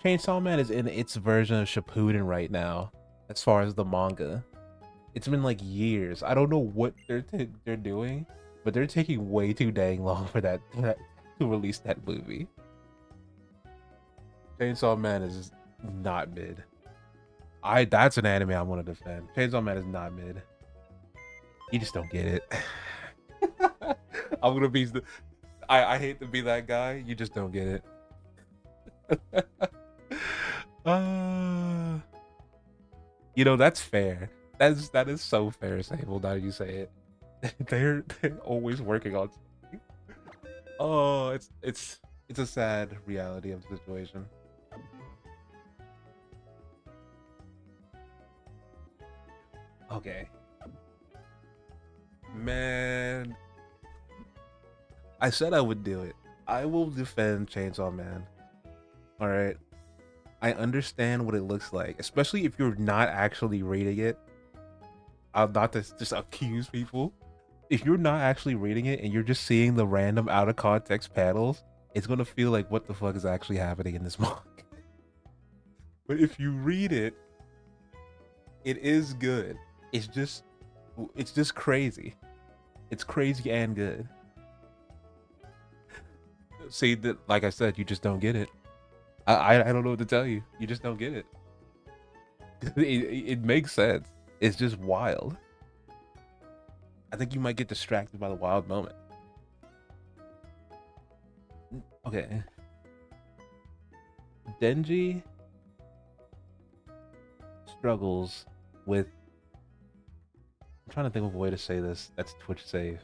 Chainsaw Man is in its version of Shippuden right now, as far as the manga. It's been like years. I don't know what they're doing, but they're taking way too dang long for that to release that movie. Chainsaw Man is not mid. That's an anime I want to defend. Chainsaw Man is not mid. You just don't get it. I'm gonna be I hate to be that guy. You just don't get it. You know, that's fair. That is so fair, Sable. Now you say it. They're always working on something. Oh, it's a sad reality of the situation. Okay. Man, I said I would do it. I will defend Chainsaw Man. All right. I understand what it looks like, especially if you're not actually reading it. I'll not to just accuse people. If you're not actually reading it and you're just seeing the random out of context panels, it's gonna feel like what the fuck is actually happening in this manga. But if you read it, it is good. It's just it's just crazy. It's crazy and good. See that, like I said, you just don't get it. I don't know what to tell you. You just don't get it. It makes sense. It's just wild. I think you might get distracted by the wild moment. Okay. Denji struggles with. I'm trying to think of a way to say this that's Twitch safe.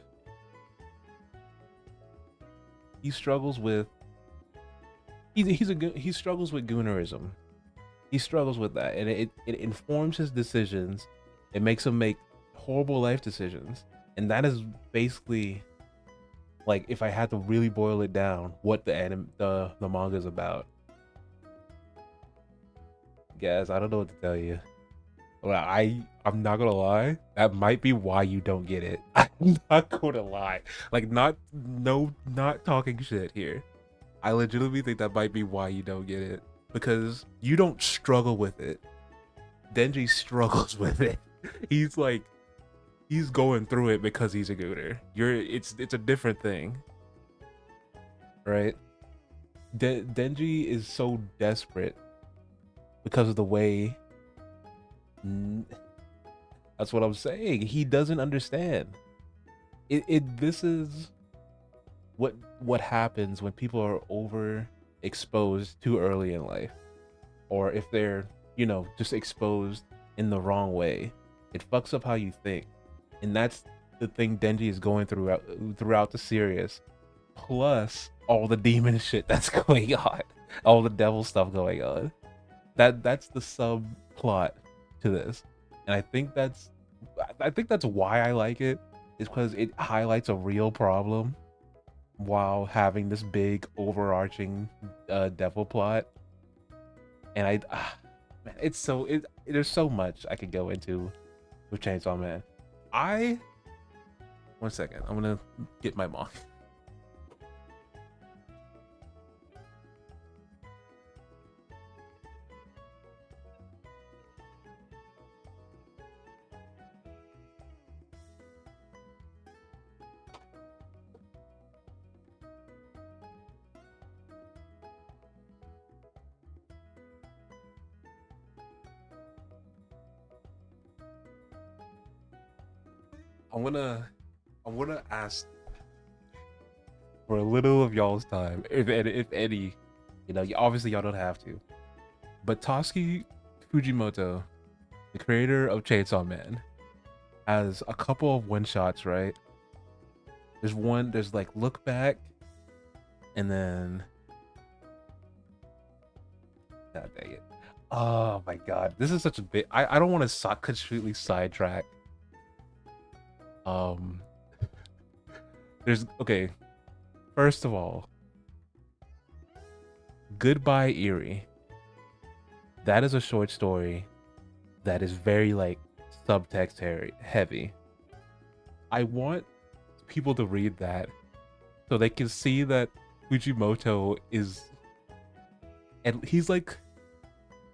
He struggles with. He struggles with goonerism. He struggles with that, and it informs his decisions. It makes him make horrible life decisions, and that is basically like, if I had to really boil it down, what the manga is about. Guys, I don't know what to tell you. Well, I'm not gonna lie. That might be why you don't get it. I'm not gonna lie. Like, not talking shit here. I legitimately think that might be why you don't get it, because you don't struggle with it. Denji struggles with it. He's like, he's going through it because he's a gooner. It's a different thing, right? Denji is so desperate because of the way. That's what I'm saying. He doesn't understand. This is what happens when people are overexposed too early in life, or if they're, just exposed in the wrong way. It fucks up how you think, and that's the thing Denji is going throughout the series, plus all the demon shit that's going on. all the devil stuff going on. That's the subplot to this, and I think that's why I like it. Is because it highlights a real problem while having this big overarching devil plot. And man, there's so much I could go into with Chainsaw Man. I One second, I'm gonna get my mom. I'm gonna I'm gonna ask for a little of y'all's time, if any. You know, obviously y'all don't have to, but Toski Fujimoto, the creator of Chainsaw Man, has a couple of one shots, right? There's like Look Back, and then God dang it. Oh my god, this is such a bit. I don't want to completely sidetrack. Um, there's okay. First of all, Goodbye Eerie. That is a short story that is very like subtext heavy. I want people to read that so they can see that Fujimoto is, and he's like,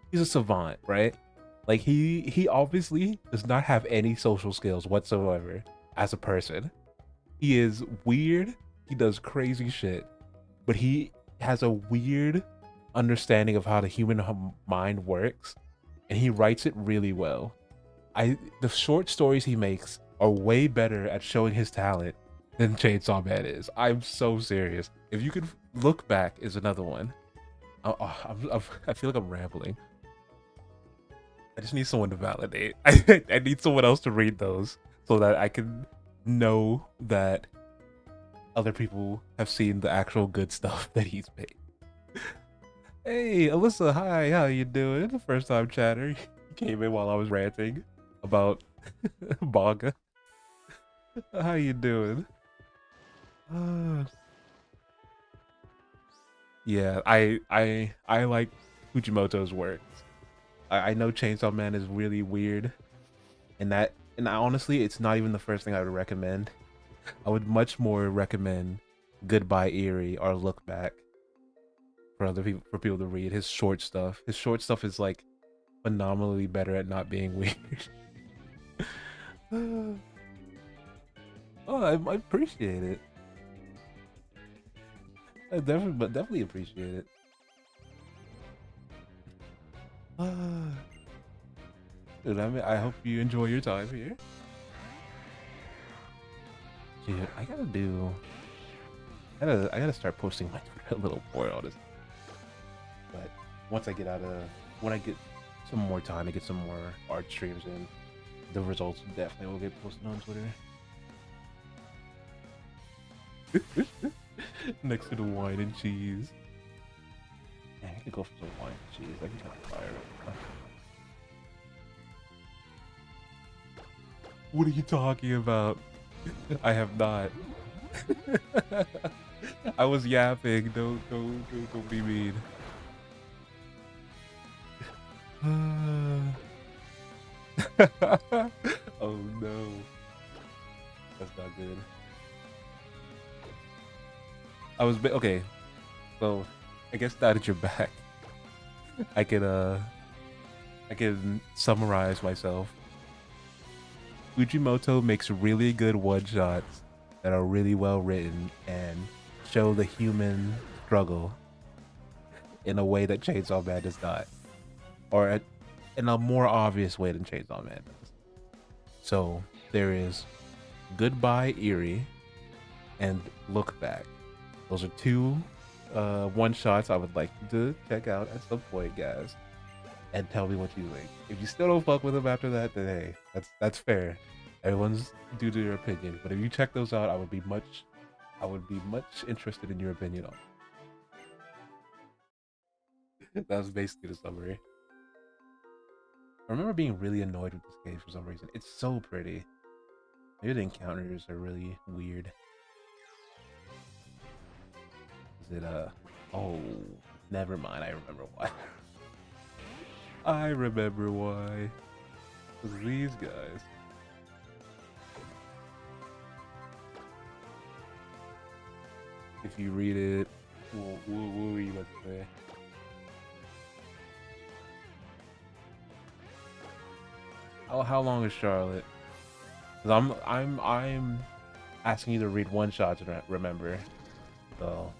he's a savant, right? Like he obviously does not have any social skills whatsoever as a person. He is weird. He does crazy shit, but he has a weird understanding of how the human mind works, and he writes it really well. The short stories he makes are way better at showing his talent than Chainsaw Man is. I'm so serious. If you could Look Back is another one. I feel like I'm rambling. I just need someone to validate. I need someone else to read those so that I can know that other people have seen the actual good stuff that he's made. Hey, Alyssa, hi, how you doing? First time chatter. You came in while I was ranting about Baga. How you doing? Uh, yeah, I like Fujimoto's work. I know Chainsaw Man is really weird, and honestly, it's not even the first thing I would recommend. I would much more recommend Goodbye Eerie or Look Back for other people, for people to read his short stuff. His short stuff is like phenomenally better at not being weird. Oh, I appreciate it. I definitely appreciate it. Dude, I hope you enjoy your time here. Dude, I gotta start posting my Twitter a little more on this. But once I get when I get some more time to get some more art streams in, the results definitely will get posted on Twitter. Next to the wine and cheese. Yeah, I need to go for some wine and cheese. I can kind of fire it. What are you talking about? I have not. I was yapping. Don't be mean. Oh no, that's not good. Okay. So, I guess now that you're back, I can I can summarize myself. Fujimoto makes really good one shots that are really well written and show the human struggle in a way that Chainsaw Man does not, or in a more obvious way than Chainsaw Man does. So there is Goodbye Eerie and Look Back. Those are two one shots I would like you to check out at some point, guys, and tell me what you think. If you still don't fuck with them after that, then hey, that's fair. Everyone's due to their opinion. But if you check those out, I would be much interested in your opinion on. That was basically the summary. I remember being really annoyed with this cave for some reason. It's so pretty. Maybe the encounters are really weird. Is it oh, never mind, I remember why. I remember why. It was these guys. If you read it, what were you about to say? How long is Charlotte? Cause I'm asking you to read one shot to remember. So,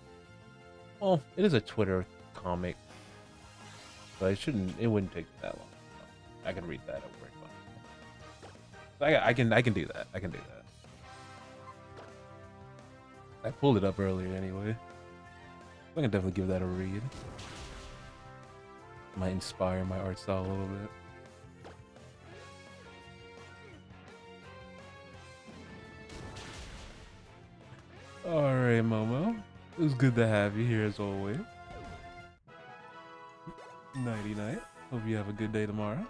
well, it is a Twitter comic, so it wouldn't take that long. So I can read that at work. So I can do that. I can do that. I pulled it up earlier anyway. I can definitely give that a read. Might inspire my art style a little bit. Alright, Momo. It was good to have you here as always. Nighty night. Hope you have a good day tomorrow.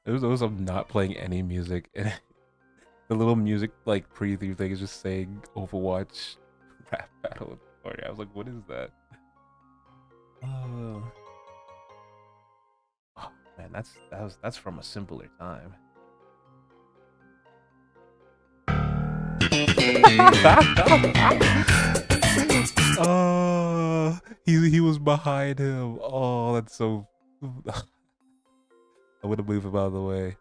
Those I'm not playing any music, and the little music like preview thing is just saying Overwatch rap battle. Sorry, I was like, what is that? Oh man, that's from a simpler time. Oh, he was behind him. Oh, that's so. I would have moved him out of the way.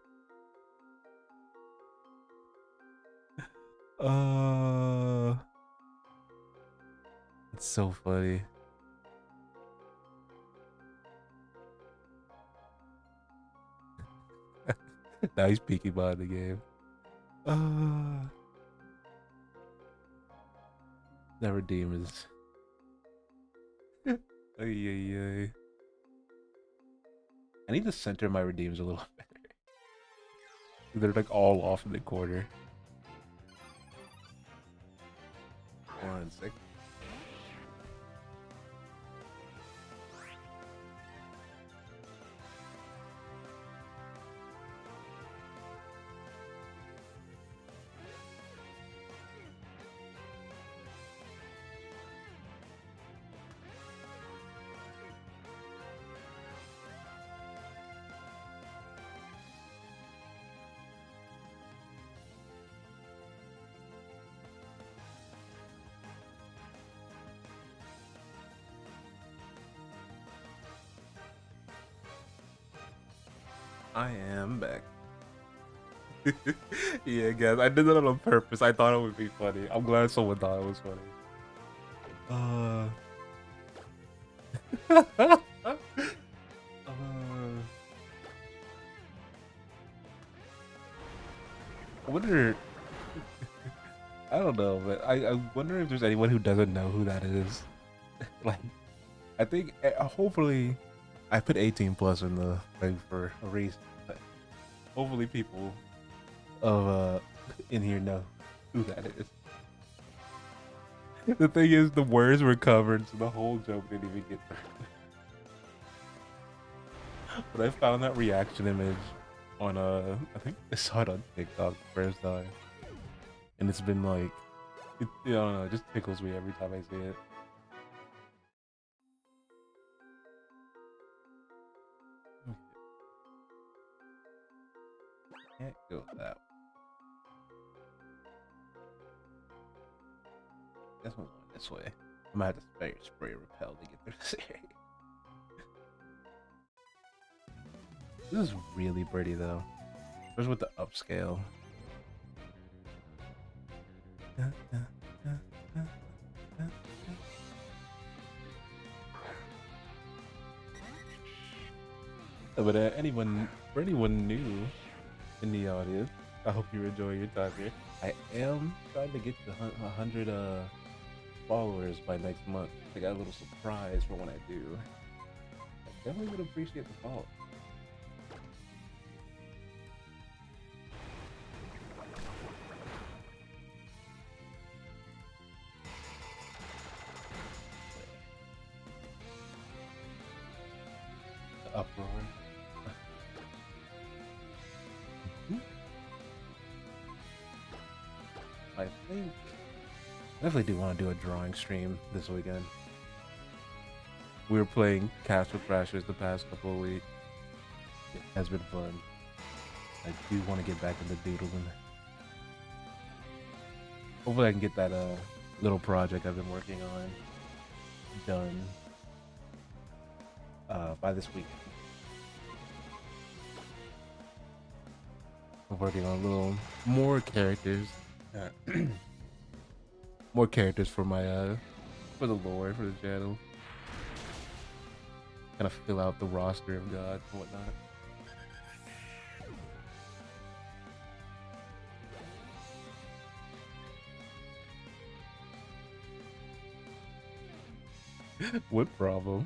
It's so funny. Now he's peeking behind the game. The redeemers. Ay, ay, ay. I need to center my redeems a little better. They're like all off in the corner. 1 sec. I am back. Yeah, guys, I did that on purpose. I thought it would be funny. I'm glad someone thought it was funny. I wonder. I don't know, but I wonder if there's anyone who doesn't know who that is. Like, I think hopefully I put 18 plus in the thing for a reason. But hopefully people of in here know who that is. The thing is, the words were covered, so the whole joke didn't even get through. But I found that reaction image on I think I saw it on TikTok the first time, and it's been like, I don't know, it just tickles me every time I see it. Can't go that way. Guess we're going this way. I might have to spray repel to get through this area. This is really pretty though, especially with the upscale. But for anyone new in the audience, I hope you enjoy your time here. I am trying to get to 100 followers by next month. I got a little surprise for when I do. I definitely would appreciate the follow. uproar. I think I definitely do want to do a drawing stream this weekend. We were playing Castle Crashers the past couple of weeks. It has been fun. I do want to get back into doodling. Hopefully I can get that little project I've been working on done by this week. I'm working on a little more characters. More characters for my for the lore for the channel. Kind of fill out the roster of gods and whatnot. What problem?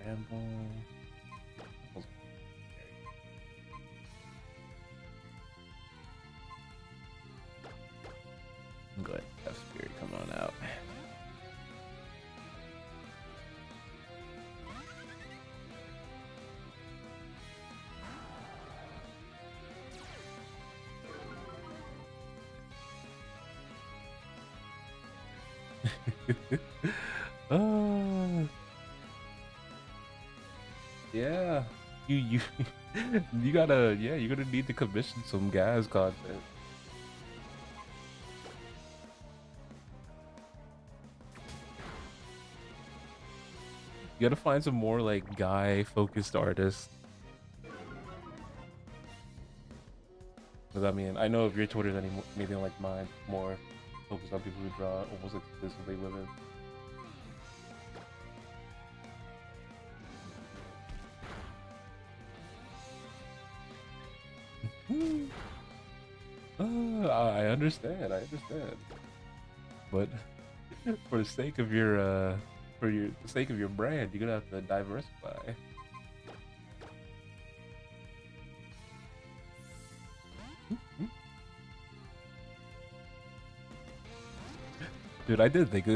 Ramble. Go ahead, have Spirit come on out. Yeah, you you gotta you're gonna need to commission some gas content. You gotta find some more like guy focused artists. Because I mean, I know if your Twitter's anything like mine, more focused on people who draw almost exclusively women. I understand, but for the sake of your the sake of your brand, you're gonna have to diversify. Dude, I did think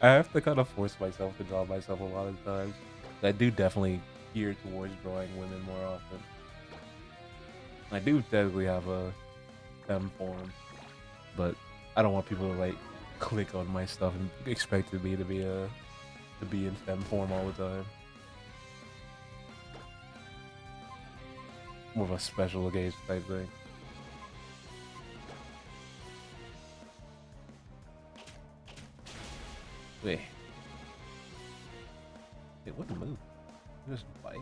I have to kind of force myself to draw myself a lot of times. I do definitely gear towards drawing women more often. I do technically have a femme form, but I don't want people to like click on my stuff and expect me to be in femme form all the time. More of a special occasion type thing. Wait, what the move? Just bite.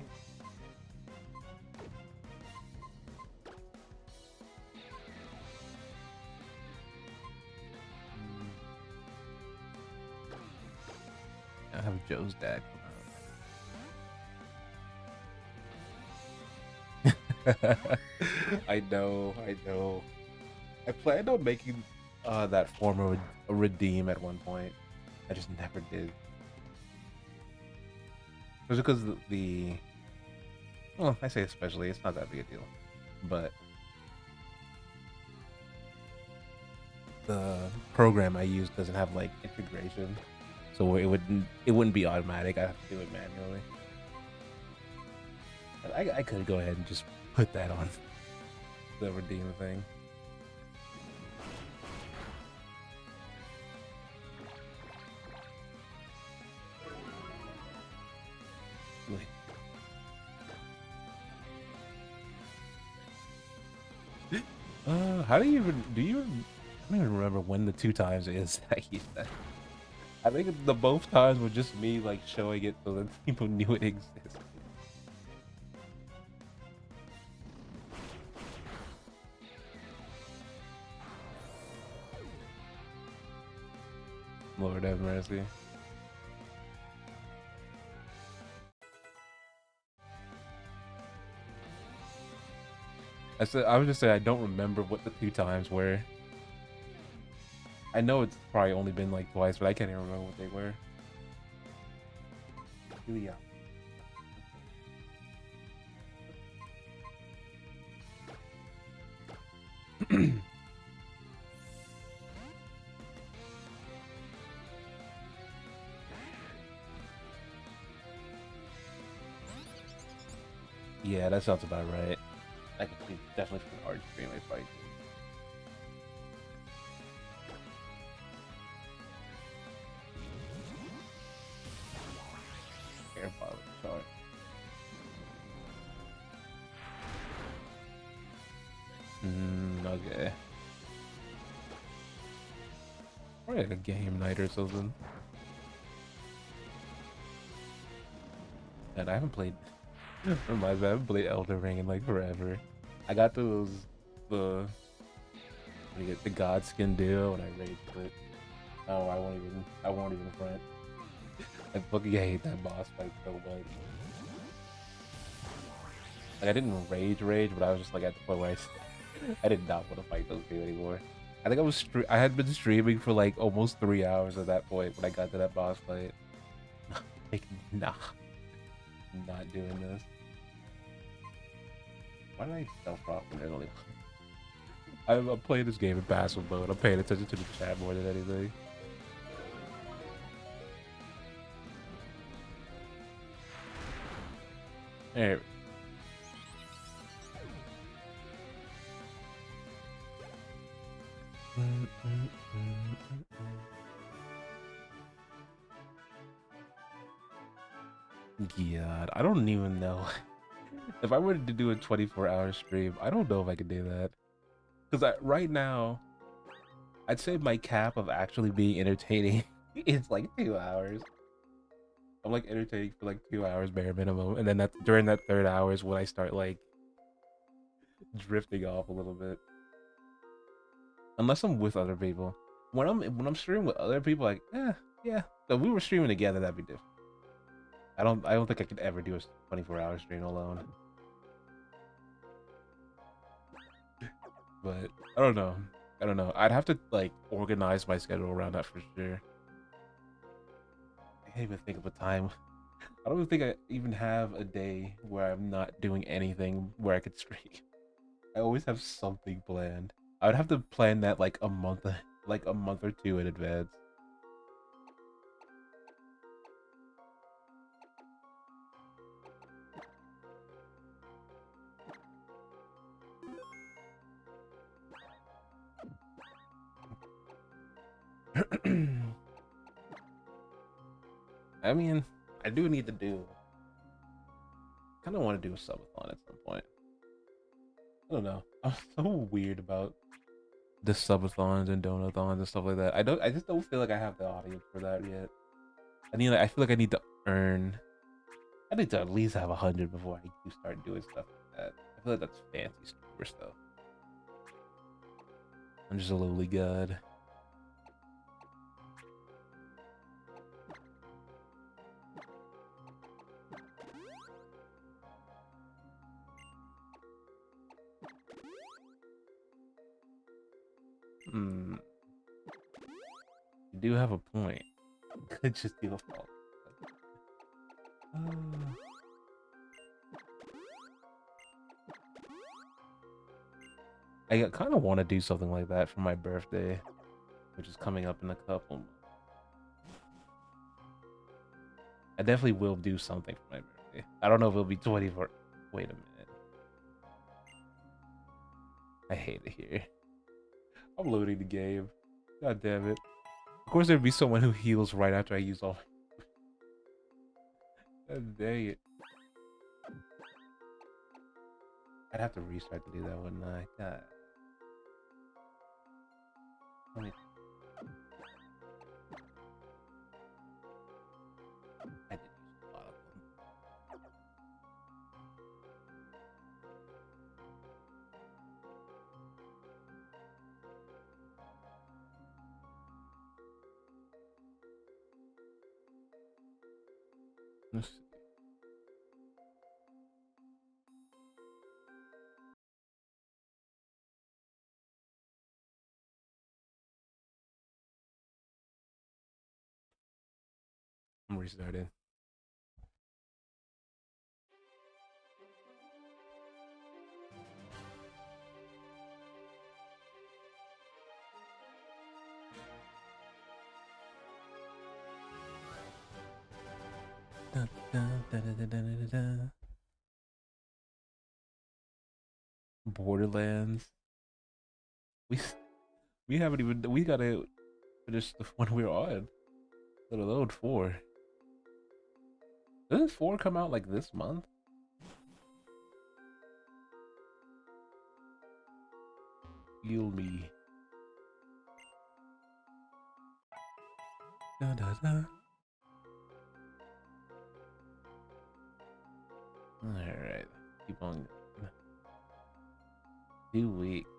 I have Joe's dad come out. I know. I planned on making that form of a redeem at one point. I just never did. It was because well, I say especially, it's not that big a deal, but the program I use doesn't have like integration, so it wouldn't be automatic. I have to do it manually. I could go ahead and just put that on the redeem thing. How do you even I don't even remember when the 2 times is I used that. I think the both times were just me like showing it so that people knew it existed. Lord have mercy. I was just saying I don't remember what the 2 times were. I know it's probably only been like twice, but I can't even remember what they were. Yeah. Yeah, that sounds about right. I could see definitely from an art stream if I care about it. Sorry. Okay. Probably like a game night or something. And I haven't played. Reminds me, I haven't played Elden Ring in like forever. I got those the what do you get the Godskin deal and I raged quit. Oh, I won't even front. I fucking hate that boss fight so much. Like I didn't rage, but I was just like at the point where I did not want to fight those two anymore. I think I had been streaming for like almost 3 hours at that point when I got to that boss fight. Like, nah, not doing this. Why did I self-rock when there's only I'm playing this game in passive mode. I'm paying attention to the chat more than anything. There. God, I don't even know. If I were to do a 24-hour stream, I don't know if I could do that. Because right now, I'd say my cap of actually being entertaining is like 2 hours. I'm like entertaining for like 2 hours bare minimum, and then that during that third hour is when I start like drifting off a little bit. Unless I'm with other people. When I'm streaming with other people, like, yeah. So if we were streaming together, that'd be different. I don't think I could ever do a 24-hour stream alone. But I don't know. I don't know. I'd have to like organize my schedule around that for sure. I can't even think of a time. I don't even think I even have a day where I'm not doing anything where I could stream. I always have something planned. I would have to plan that like a month or two in advance. I mean, I do need to do. Kind of want to do a subathon at some point. I don't know. I'm so weird about the subathons and donathons and stuff like that. I don't. I just don't feel like I have the audience for that yet. I feel like I need to earn. I need to at least have 100 before I do start doing stuff like that. I feel like that's fancy streamer stuff. I'm just a lowly god. Hmm. You do have a point. Could just be a fault. I kind of want to do something like that for my birthday, which is coming up in a couple months. I definitely will do something for my birthday. I don't know if it'll be 24. Wait a minute. I hate it here. I'm loading the game. God damn it. Of course, there'd be someone who heals right after I use all. God dang it. I'd have to restart to do that, wouldn't I? God. Let me. I did use a lot of them. Let's see. I'm restarting. Dun, dun, dun, dun, dun, dun, dun, dun. Borderlands. We we haven't even we gotta finish the one we're on. Let alone 4. Doesn't 4 come out like this month? Heal me. Da, da, da. Alright. Keep on. 2 weeks.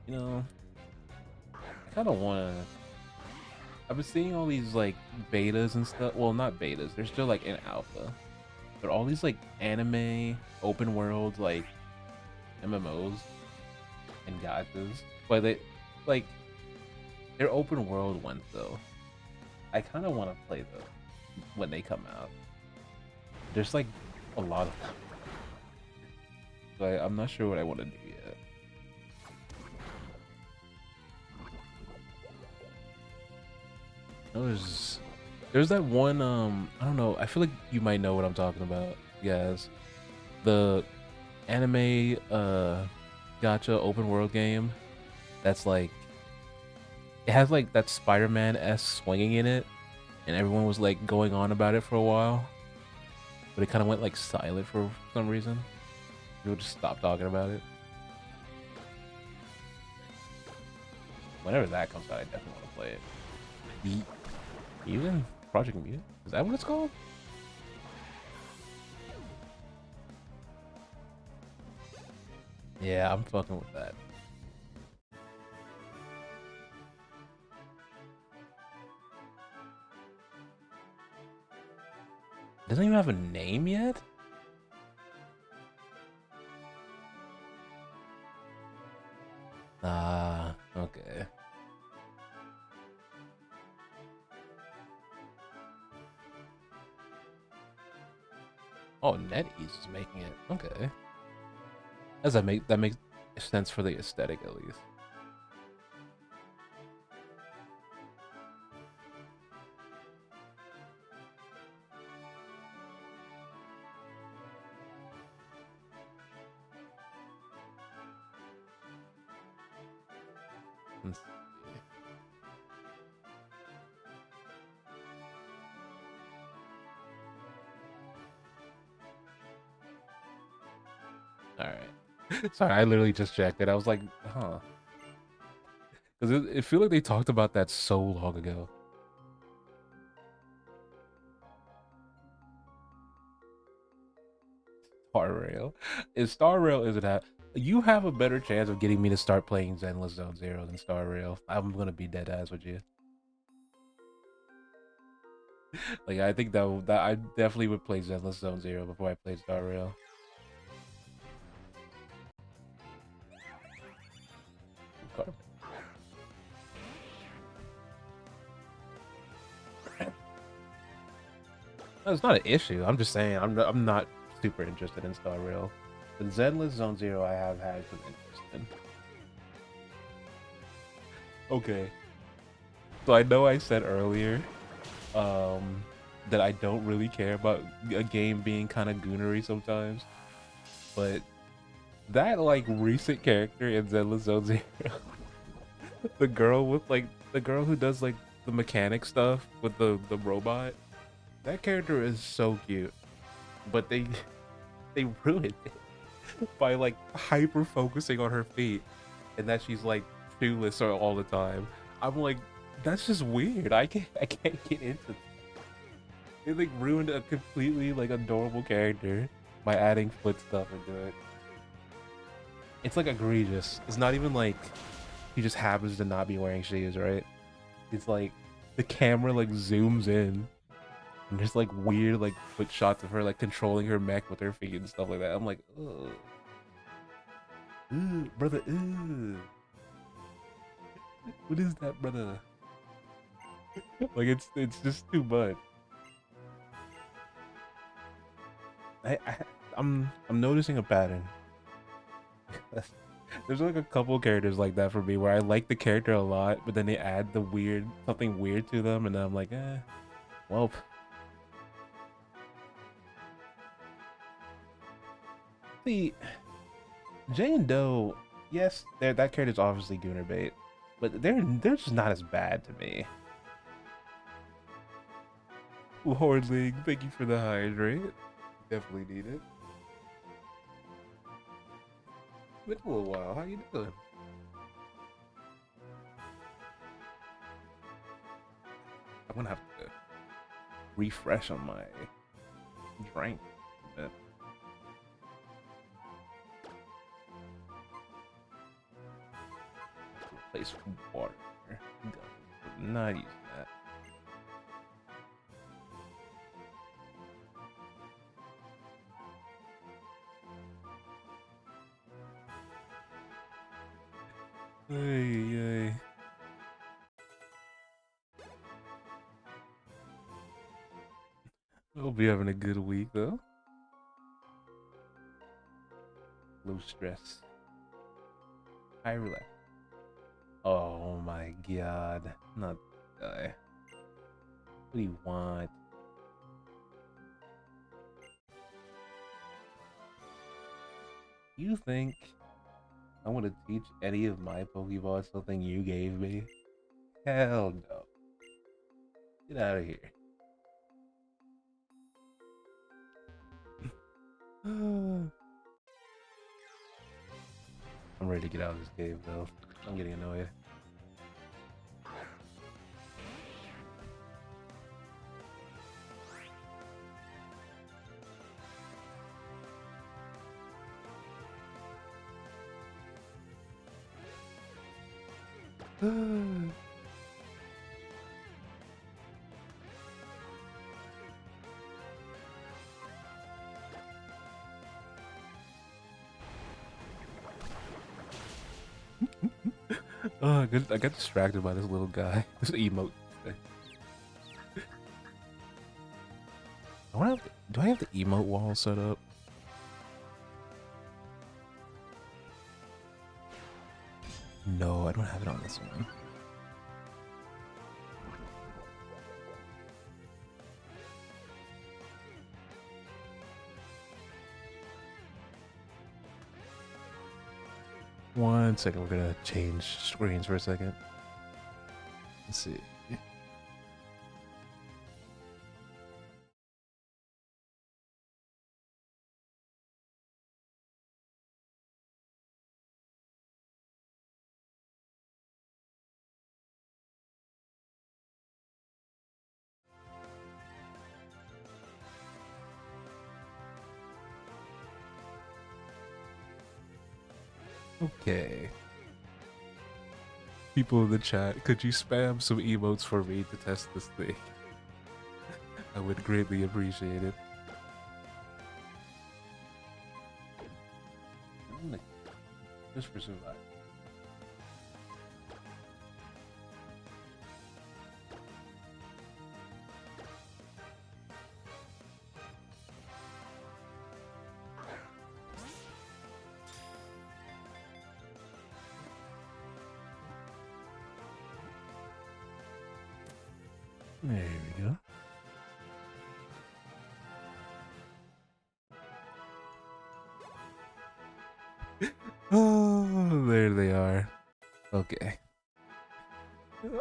You know, I kind of want to. I've been seeing all these like betas and stuff. Well, not betas. They're still like in alpha. But all these like anime open world like MMOs and gachas. But they like they're open world ones though. I kind of want to play them when they come out. There's like a lot of them. So I'm not sure what I want to do yet. There's that one I don't know, I feel like you might know what I'm talking about, guys. The anime gacha open world game that's like it has like that Spider-Man-esque swinging in it, and everyone was like going on about it for a while, but it kind of went like silent for some reason. People just stopped talking about it. Whenever that comes out, I definitely want to play it. Even Project Mutant? Is that what it's called? Yeah, I'm fucking with that. Doesn't even have a name yet? Ah, okay. Oh, NetEase is making it. Okay. Does that makes sense for the aesthetic at least. Let's see. All right. Sorry, I literally just checked it. I was like, huh. Because it feel like they talked about that so long ago. Star Rail. Is Star Rail isn't that you have a better chance of getting me to start playing Zenless Zone Zero than Star Rail. I'm gonna be dead ass with you. Like I think that I definitely would play Zenless Zone Zero before I played Star Rail. That's not an issue. I'm just saying I'm not super interested in Star Rail. The Zenless Zone Zero I have had some interest in. Okay. So I know I said earlier that I don't really care about a game being kind of goonery sometimes, but that like recent character in Zenless Zone Zero, the girl with like the girl who does like the mechanic stuff with the robot, that character is so cute, but they ruined it by like hyper focusing on her feet and that she's like shoeless all the time. I'm like, that's just weird. I can't get into that. They like ruined a completely like adorable character by adding foot stuff into it. It's like egregious. It's not even like he just happens to not be wearing shoes, right? It's like the camera like zooms in and there's like weird like foot shots of her like controlling her mech with her feet and stuff like that. I'm like, ugh. Brother, what is that, brother? Like it's just too much. I I'm noticing a pattern. There's like a couple characters like that for me where I like the character a lot, but then they add the weird something weird to them, and then I'm like, eh, Well, see, Jane Doe, yes, that character's obviously Gooner bait, but they're just not as bad to me. Hordling, thank you for the hydrate. Definitely need it. Been a little while. How you doing? I'm gonna have to refresh on my drink a bit. Replace water. Not using that. Hey. I'll be having a good week though. Low stress. High relax. Oh my god. Not this guy. What do you want? You think I want to teach any of my Pokeball something you gave me? Hell no. Get out of here. I'm ready to get out of this cave though. I'm getting annoyed. Oh, I got distracted by this little guy. This emote thing. Do I have the emote wall set up? No, I don't have it on this one. One second, we're gonna change screens for a second. Let's see. Okay. People in the chat, could you spam some emotes for me to test this thing? I would greatly appreciate it. Just for survival. There we go. Oh, there they are. Okay.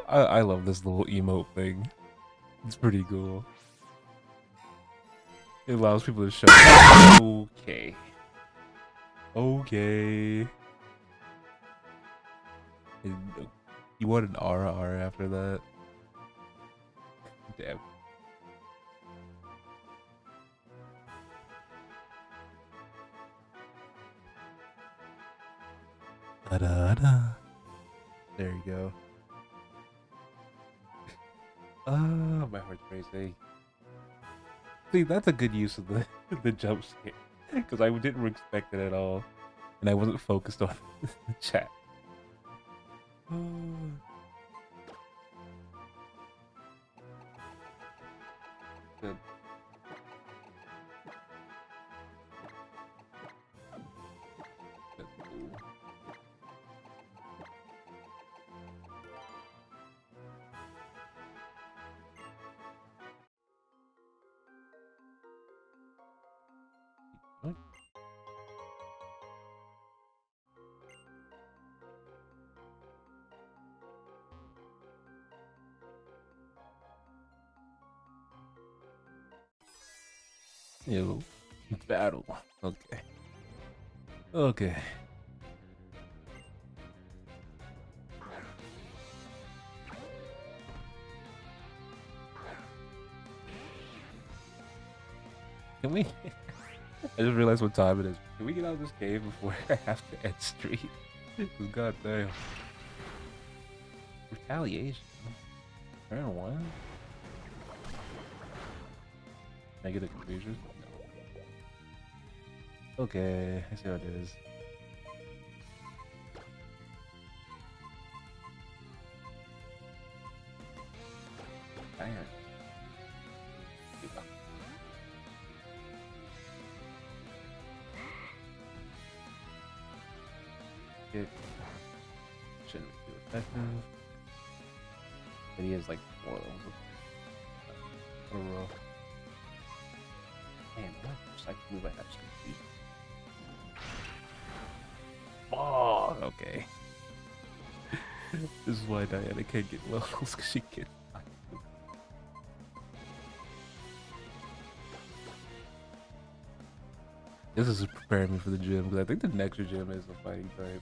I love this little emote thing. It's pretty cool. It allows people to show. Okay. Okay. You want an RR after that? Damn. Da-da-da. There you go. Ah, my heart's racing. See, that's a good use of the the jump scare because I didn't expect it at all, and I wasn't focused on the chat. Good. Ew. Battle. Okay. Okay. Can we? I just realized what time it is. Can we get out of this cave before I have to end street? God damn. Retaliation. Turn one? Negative confusion? No. Okay, I see how it is. Iron. Kick. Shouldn't be too effective. But he has like 4 levels in a row. Man, what second move I have to use? Oh, okay. This is why Diana can't get levels, because she can't. This is preparing me for the gym, because I think the next gym is a fighting type.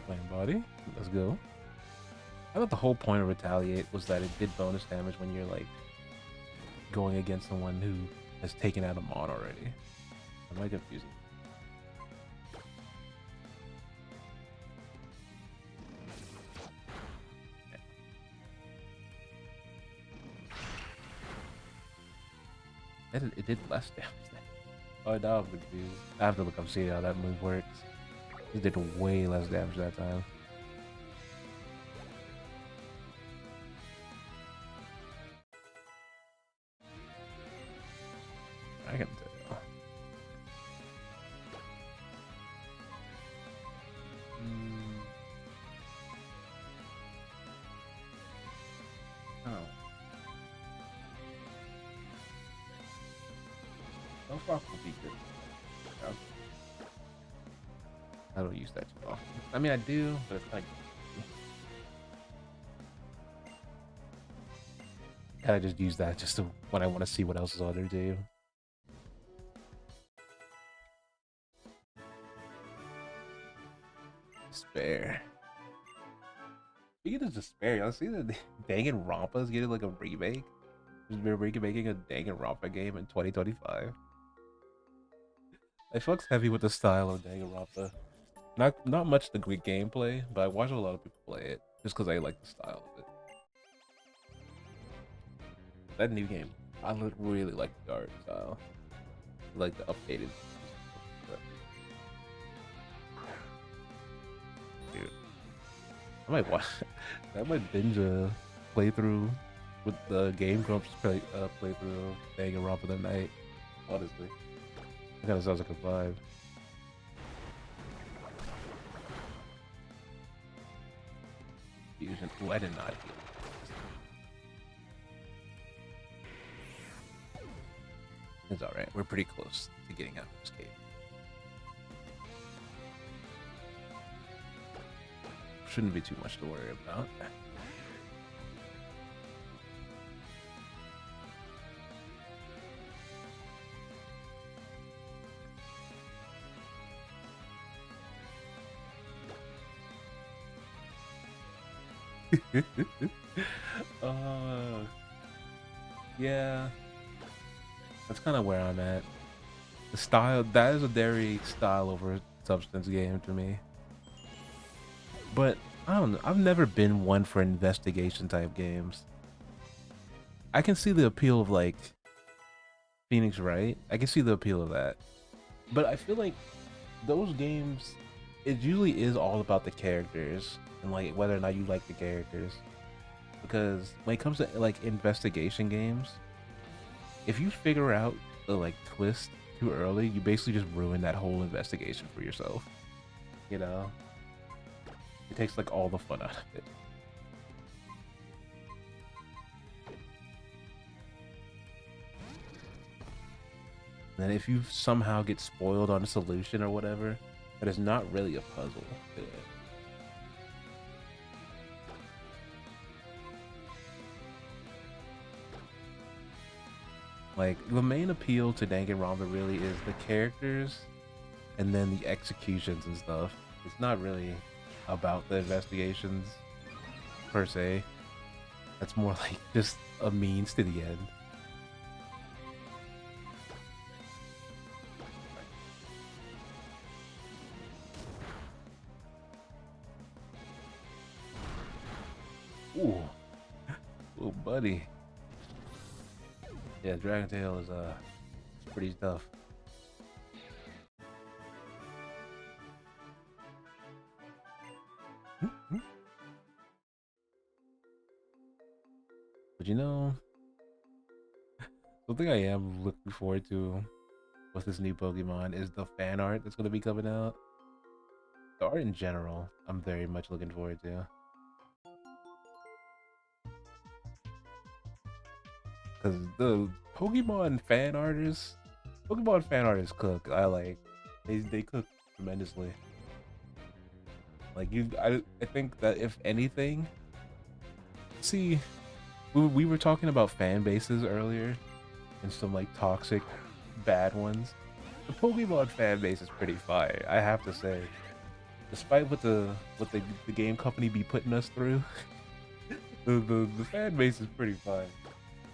Flame body, let's go. I thought the whole point of Retaliate was that it did bonus damage when you're like going against someone who has taken out a mod already. Am I confusing? It did less damage then. Oh, now I'm confused. I have to look up, see how that move works. It did way less damage that time. I can tell. Oh. Rock will be good. I don't use that too often. I mean, I do, but it's like I just use that just to, when I want to see what else is on there too. Despair. Speaking of Despair, y'all see that Danganronpa's getting like a remake? They're making a Danganronpa game in 2025. I fucks heavy with the style of Danganronpa. Not much the great gameplay, but I watch a lot of people play it just because I like the style of it. That new game, I really like the art style, like the updated. Dude, I might watch. I might binge a playthrough with the Game Grumps playthrough of Danganronpa tonight. Honestly, that kind of sounds like a vibe. Fusion. Ooh, I did not heal. It's alright. We're pretty close to getting out of this cave. Shouldn't be too much to worry about. Yeah, that's kind of where I'm at. The style, that is a dairy style over substance game to me. But I don't know. I've never been one for investigation type games. I can see the appeal of like Phoenix Wright. I can see the appeal of that. But I feel like those games, it usually is all about the characters and like whether or not you like the characters. Because when it comes to like investigation games, if you figure out the like twist too early, you basically just ruin that whole investigation for yourself. You know? It takes like all the fun out of it. And then if you somehow get spoiled on a solution or whatever, that is not really a puzzle. Like the main appeal to Danganronpa really is the characters and then the executions and stuff. It's not really about the investigations per se. That's more like just a means to the end. Ooh, ooh, buddy. Yeah, Dragon Tail is it's pretty tough. But you know, something I am looking forward to with this new Pokemon is the fan art that's gonna be coming out. The art in general, I'm very much looking forward to. Because the Pokemon fan artists cook. They cook tremendously. Like I think that if anything, see, we were talking about fan bases earlier, and some like toxic, bad ones. The Pokemon fan base is pretty fire, I have to say. Despite what the game company be putting us through, the fan base is pretty fire.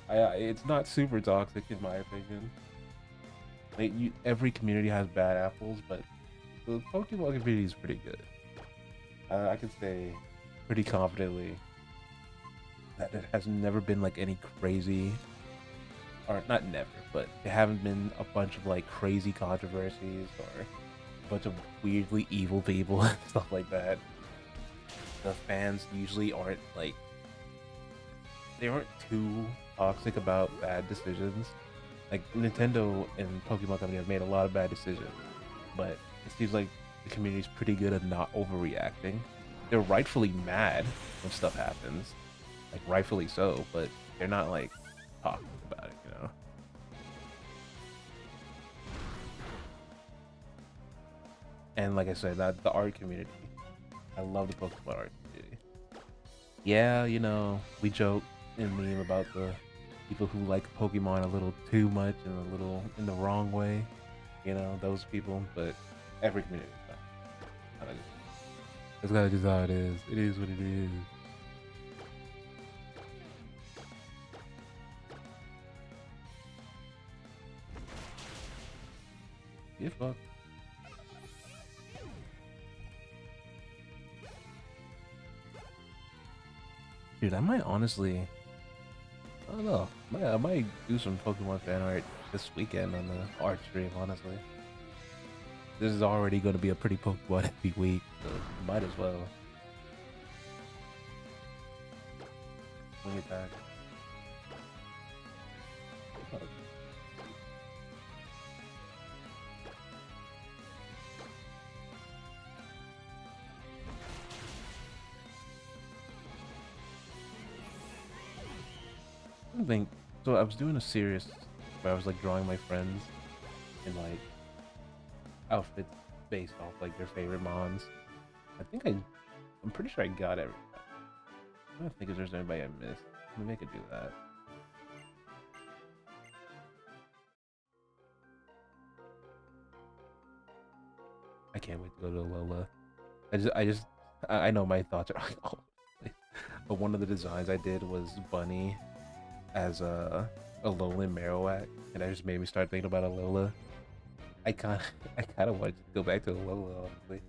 It's not super toxic in my opinion. Like every community has bad apples, but the Pokemon community is pretty good. I can say pretty confidently that there has never been like any crazy, or not never, but there haven't been a bunch of like crazy controversies or a bunch of weirdly evil people and stuff like that. The fans usually aren't like, they aren't too toxic about bad decisions. Like Nintendo and Pokemon Company have made a lot of bad decisions, but it seems like the community's pretty good at not overreacting. They're rightfully mad when stuff happens, like rightfully so, but they're not like talking about it, you know. And like I said, that the art community, I love the Pokemon art community. Yeah, you know, we joke and meme about the people who like Pokemon a little too much and a little in the wrong way, you know, those people, but every community is fine. That's kind of just how it is. It is what it is. Yeah, fuck. Dude, I might honestly, I don't know. I might do some Pokemon fan art this weekend on the art stream, honestly. This is already going to be a pretty Pokemon heavy week, so might as well. Bring it back. I think so. I was doing a series where I was like drawing my friends in like outfits based off like their favorite mons. I'm pretty sure I got everything. I don't think if there's anybody I missed. Maybe I could do that. I can't wait to go to Lola. I know my thoughts are like, oh, but one of the designs I did was Bunny as a Alolan Marowak, and that just made me start thinking about Alola. I kind of I kind of wanted to go back to Alola, honestly.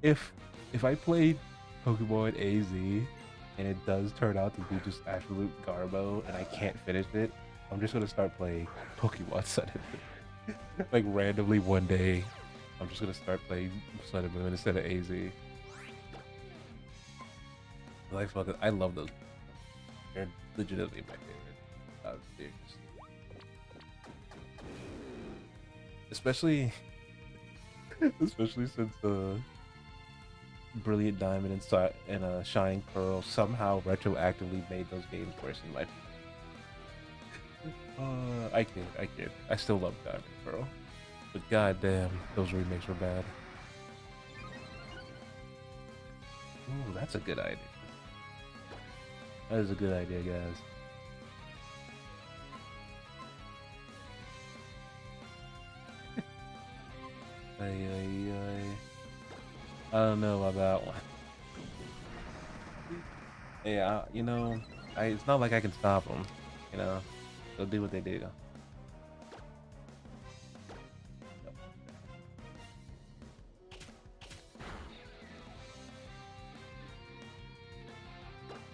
If if I played Pokemon AZ and it does turn out to be just absolute garbo and I can't finish it, I'm just gonna start playing Pokemon Sun and Moon. Like randomly one day, I'm just gonna start playing Sun and Moon instead of AZ. Like fucking, I love those. They're legitimately my favorite. Serious. Especially, especially since Brilliant Diamond and Shining Pearl somehow retroactively made those games worse in my. I kid. I still love Diamond and Pearl, but goddamn, those remakes were bad. Ooh, that's a good idea. That is a good idea, guys. Ay, ay, ay. I don't know about that one. Yeah, you know, it's not like I can stop them. You know, they'll do what they do.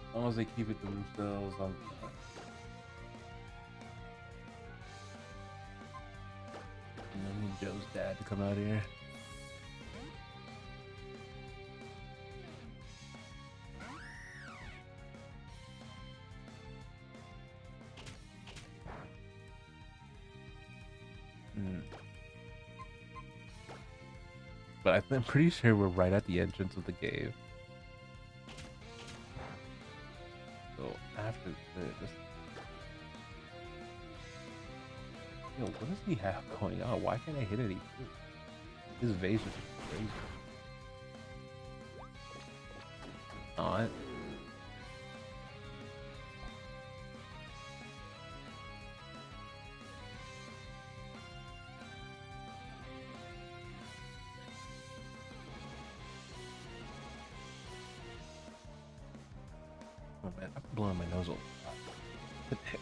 As long as they keep it to themselves, I'm fine. I need Joe's dad to come out here. Mm. But I'm pretty sure we're right at the entrance of the cave. So after this, yo, what does he have going on? Why can't I hit any? His vase is crazy. Not. Oh man, I'm blowing my nose a lot today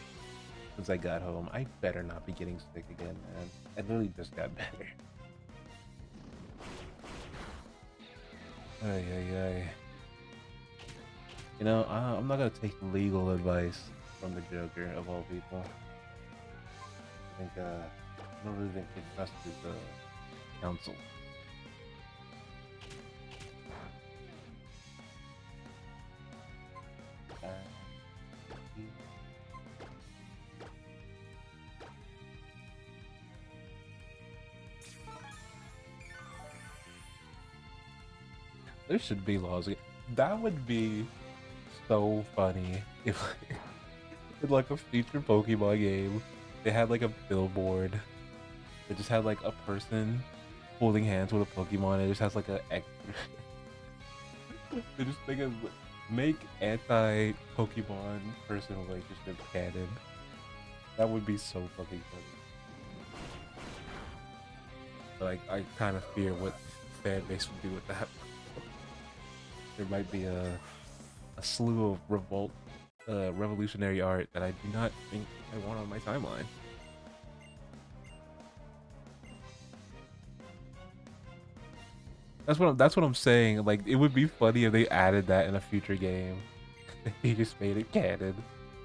since I got home. I better not be getting sick again, man. I literally just got better. Ay, ay, ay. You know, I'm not gonna take legal advice from the Joker of all people. I think I don't really think he trusts his counsel. Uh, there should be laws. That would be so funny if in like a future Pokemon game they had like a billboard that just had like a person holding hands with a Pokemon and it just has like a extra. They just make anti Pokemon person relationship canon. That would be so fucking funny. Like I kind of fear what fan base would do with that. There might be a slew of revolutionary art that I do not think I want on my timeline. That's what I'm saying. Like it would be funny if they added that in a future game. They just made it canon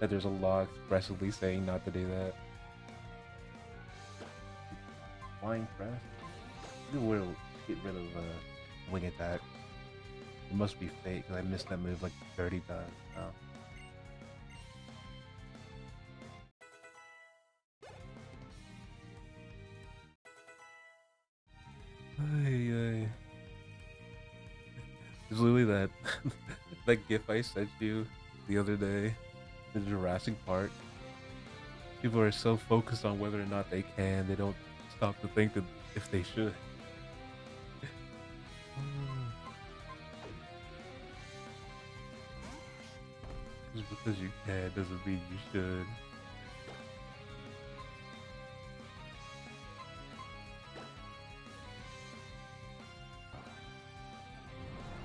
that there's a law expressly saying not to do that. Flying press. You will get rid of wing attack. It must be fake because I missed that move like 30 times now. Ay, ay. It's literally that that gif I sent you the other day in Jurassic Park. People are so focused on whether or not they can, they don't stop to think that if they should. Just because you can doesn't mean you should.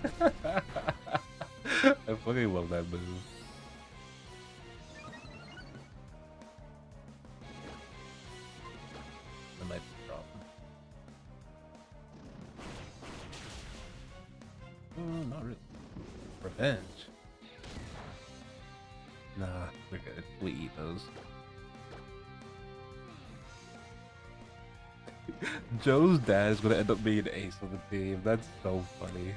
I fucking love that move. That might be a problem. Not really. Revenge. Nah, we're good. We eat those. Joe's dad is gonna end up being the ace of the team. That's so funny.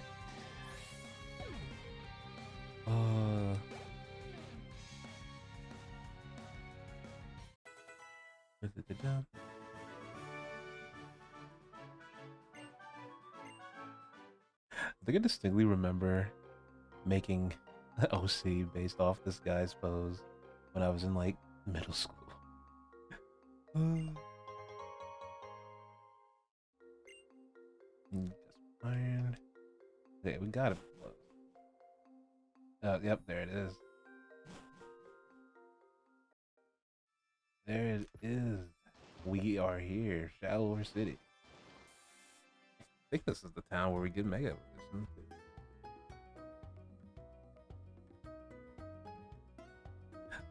Uh, I think I distinctly remember making OC based off this guy's pose when I was in like middle school. Iron. Okay, we got it. Yep, there it is. There it is. We are here, Shallower City. think this is the town where we get Mega Evolution.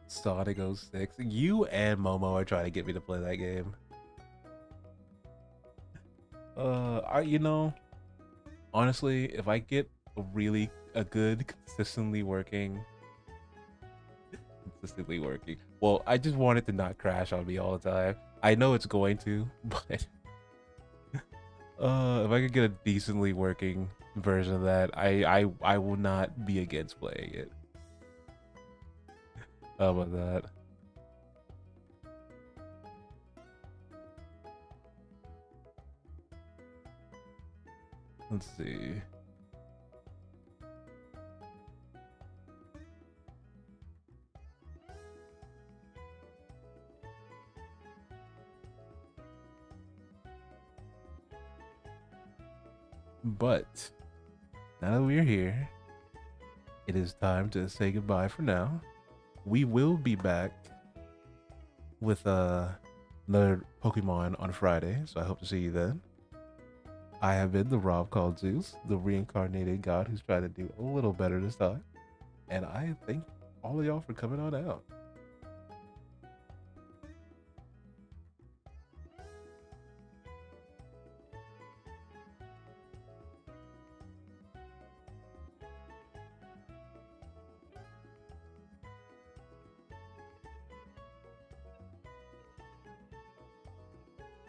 Sonic 06. You and Momo are trying to get me to play that game. You know, honestly, if I get a good, consistently working. Well, I just want it to not crash on me all the time. I know it's going to, but if I could get a decently working version of that, I will not be against playing it. How about that? Let's see. But now that we're here, it is time to say goodbye for now. We will be back with another Pokemon on Friday, so I hope to see you then. I have been the Rob called Zeus, the reincarnated god who's trying to do a little better this time. And I thank all of y'all for coming on out.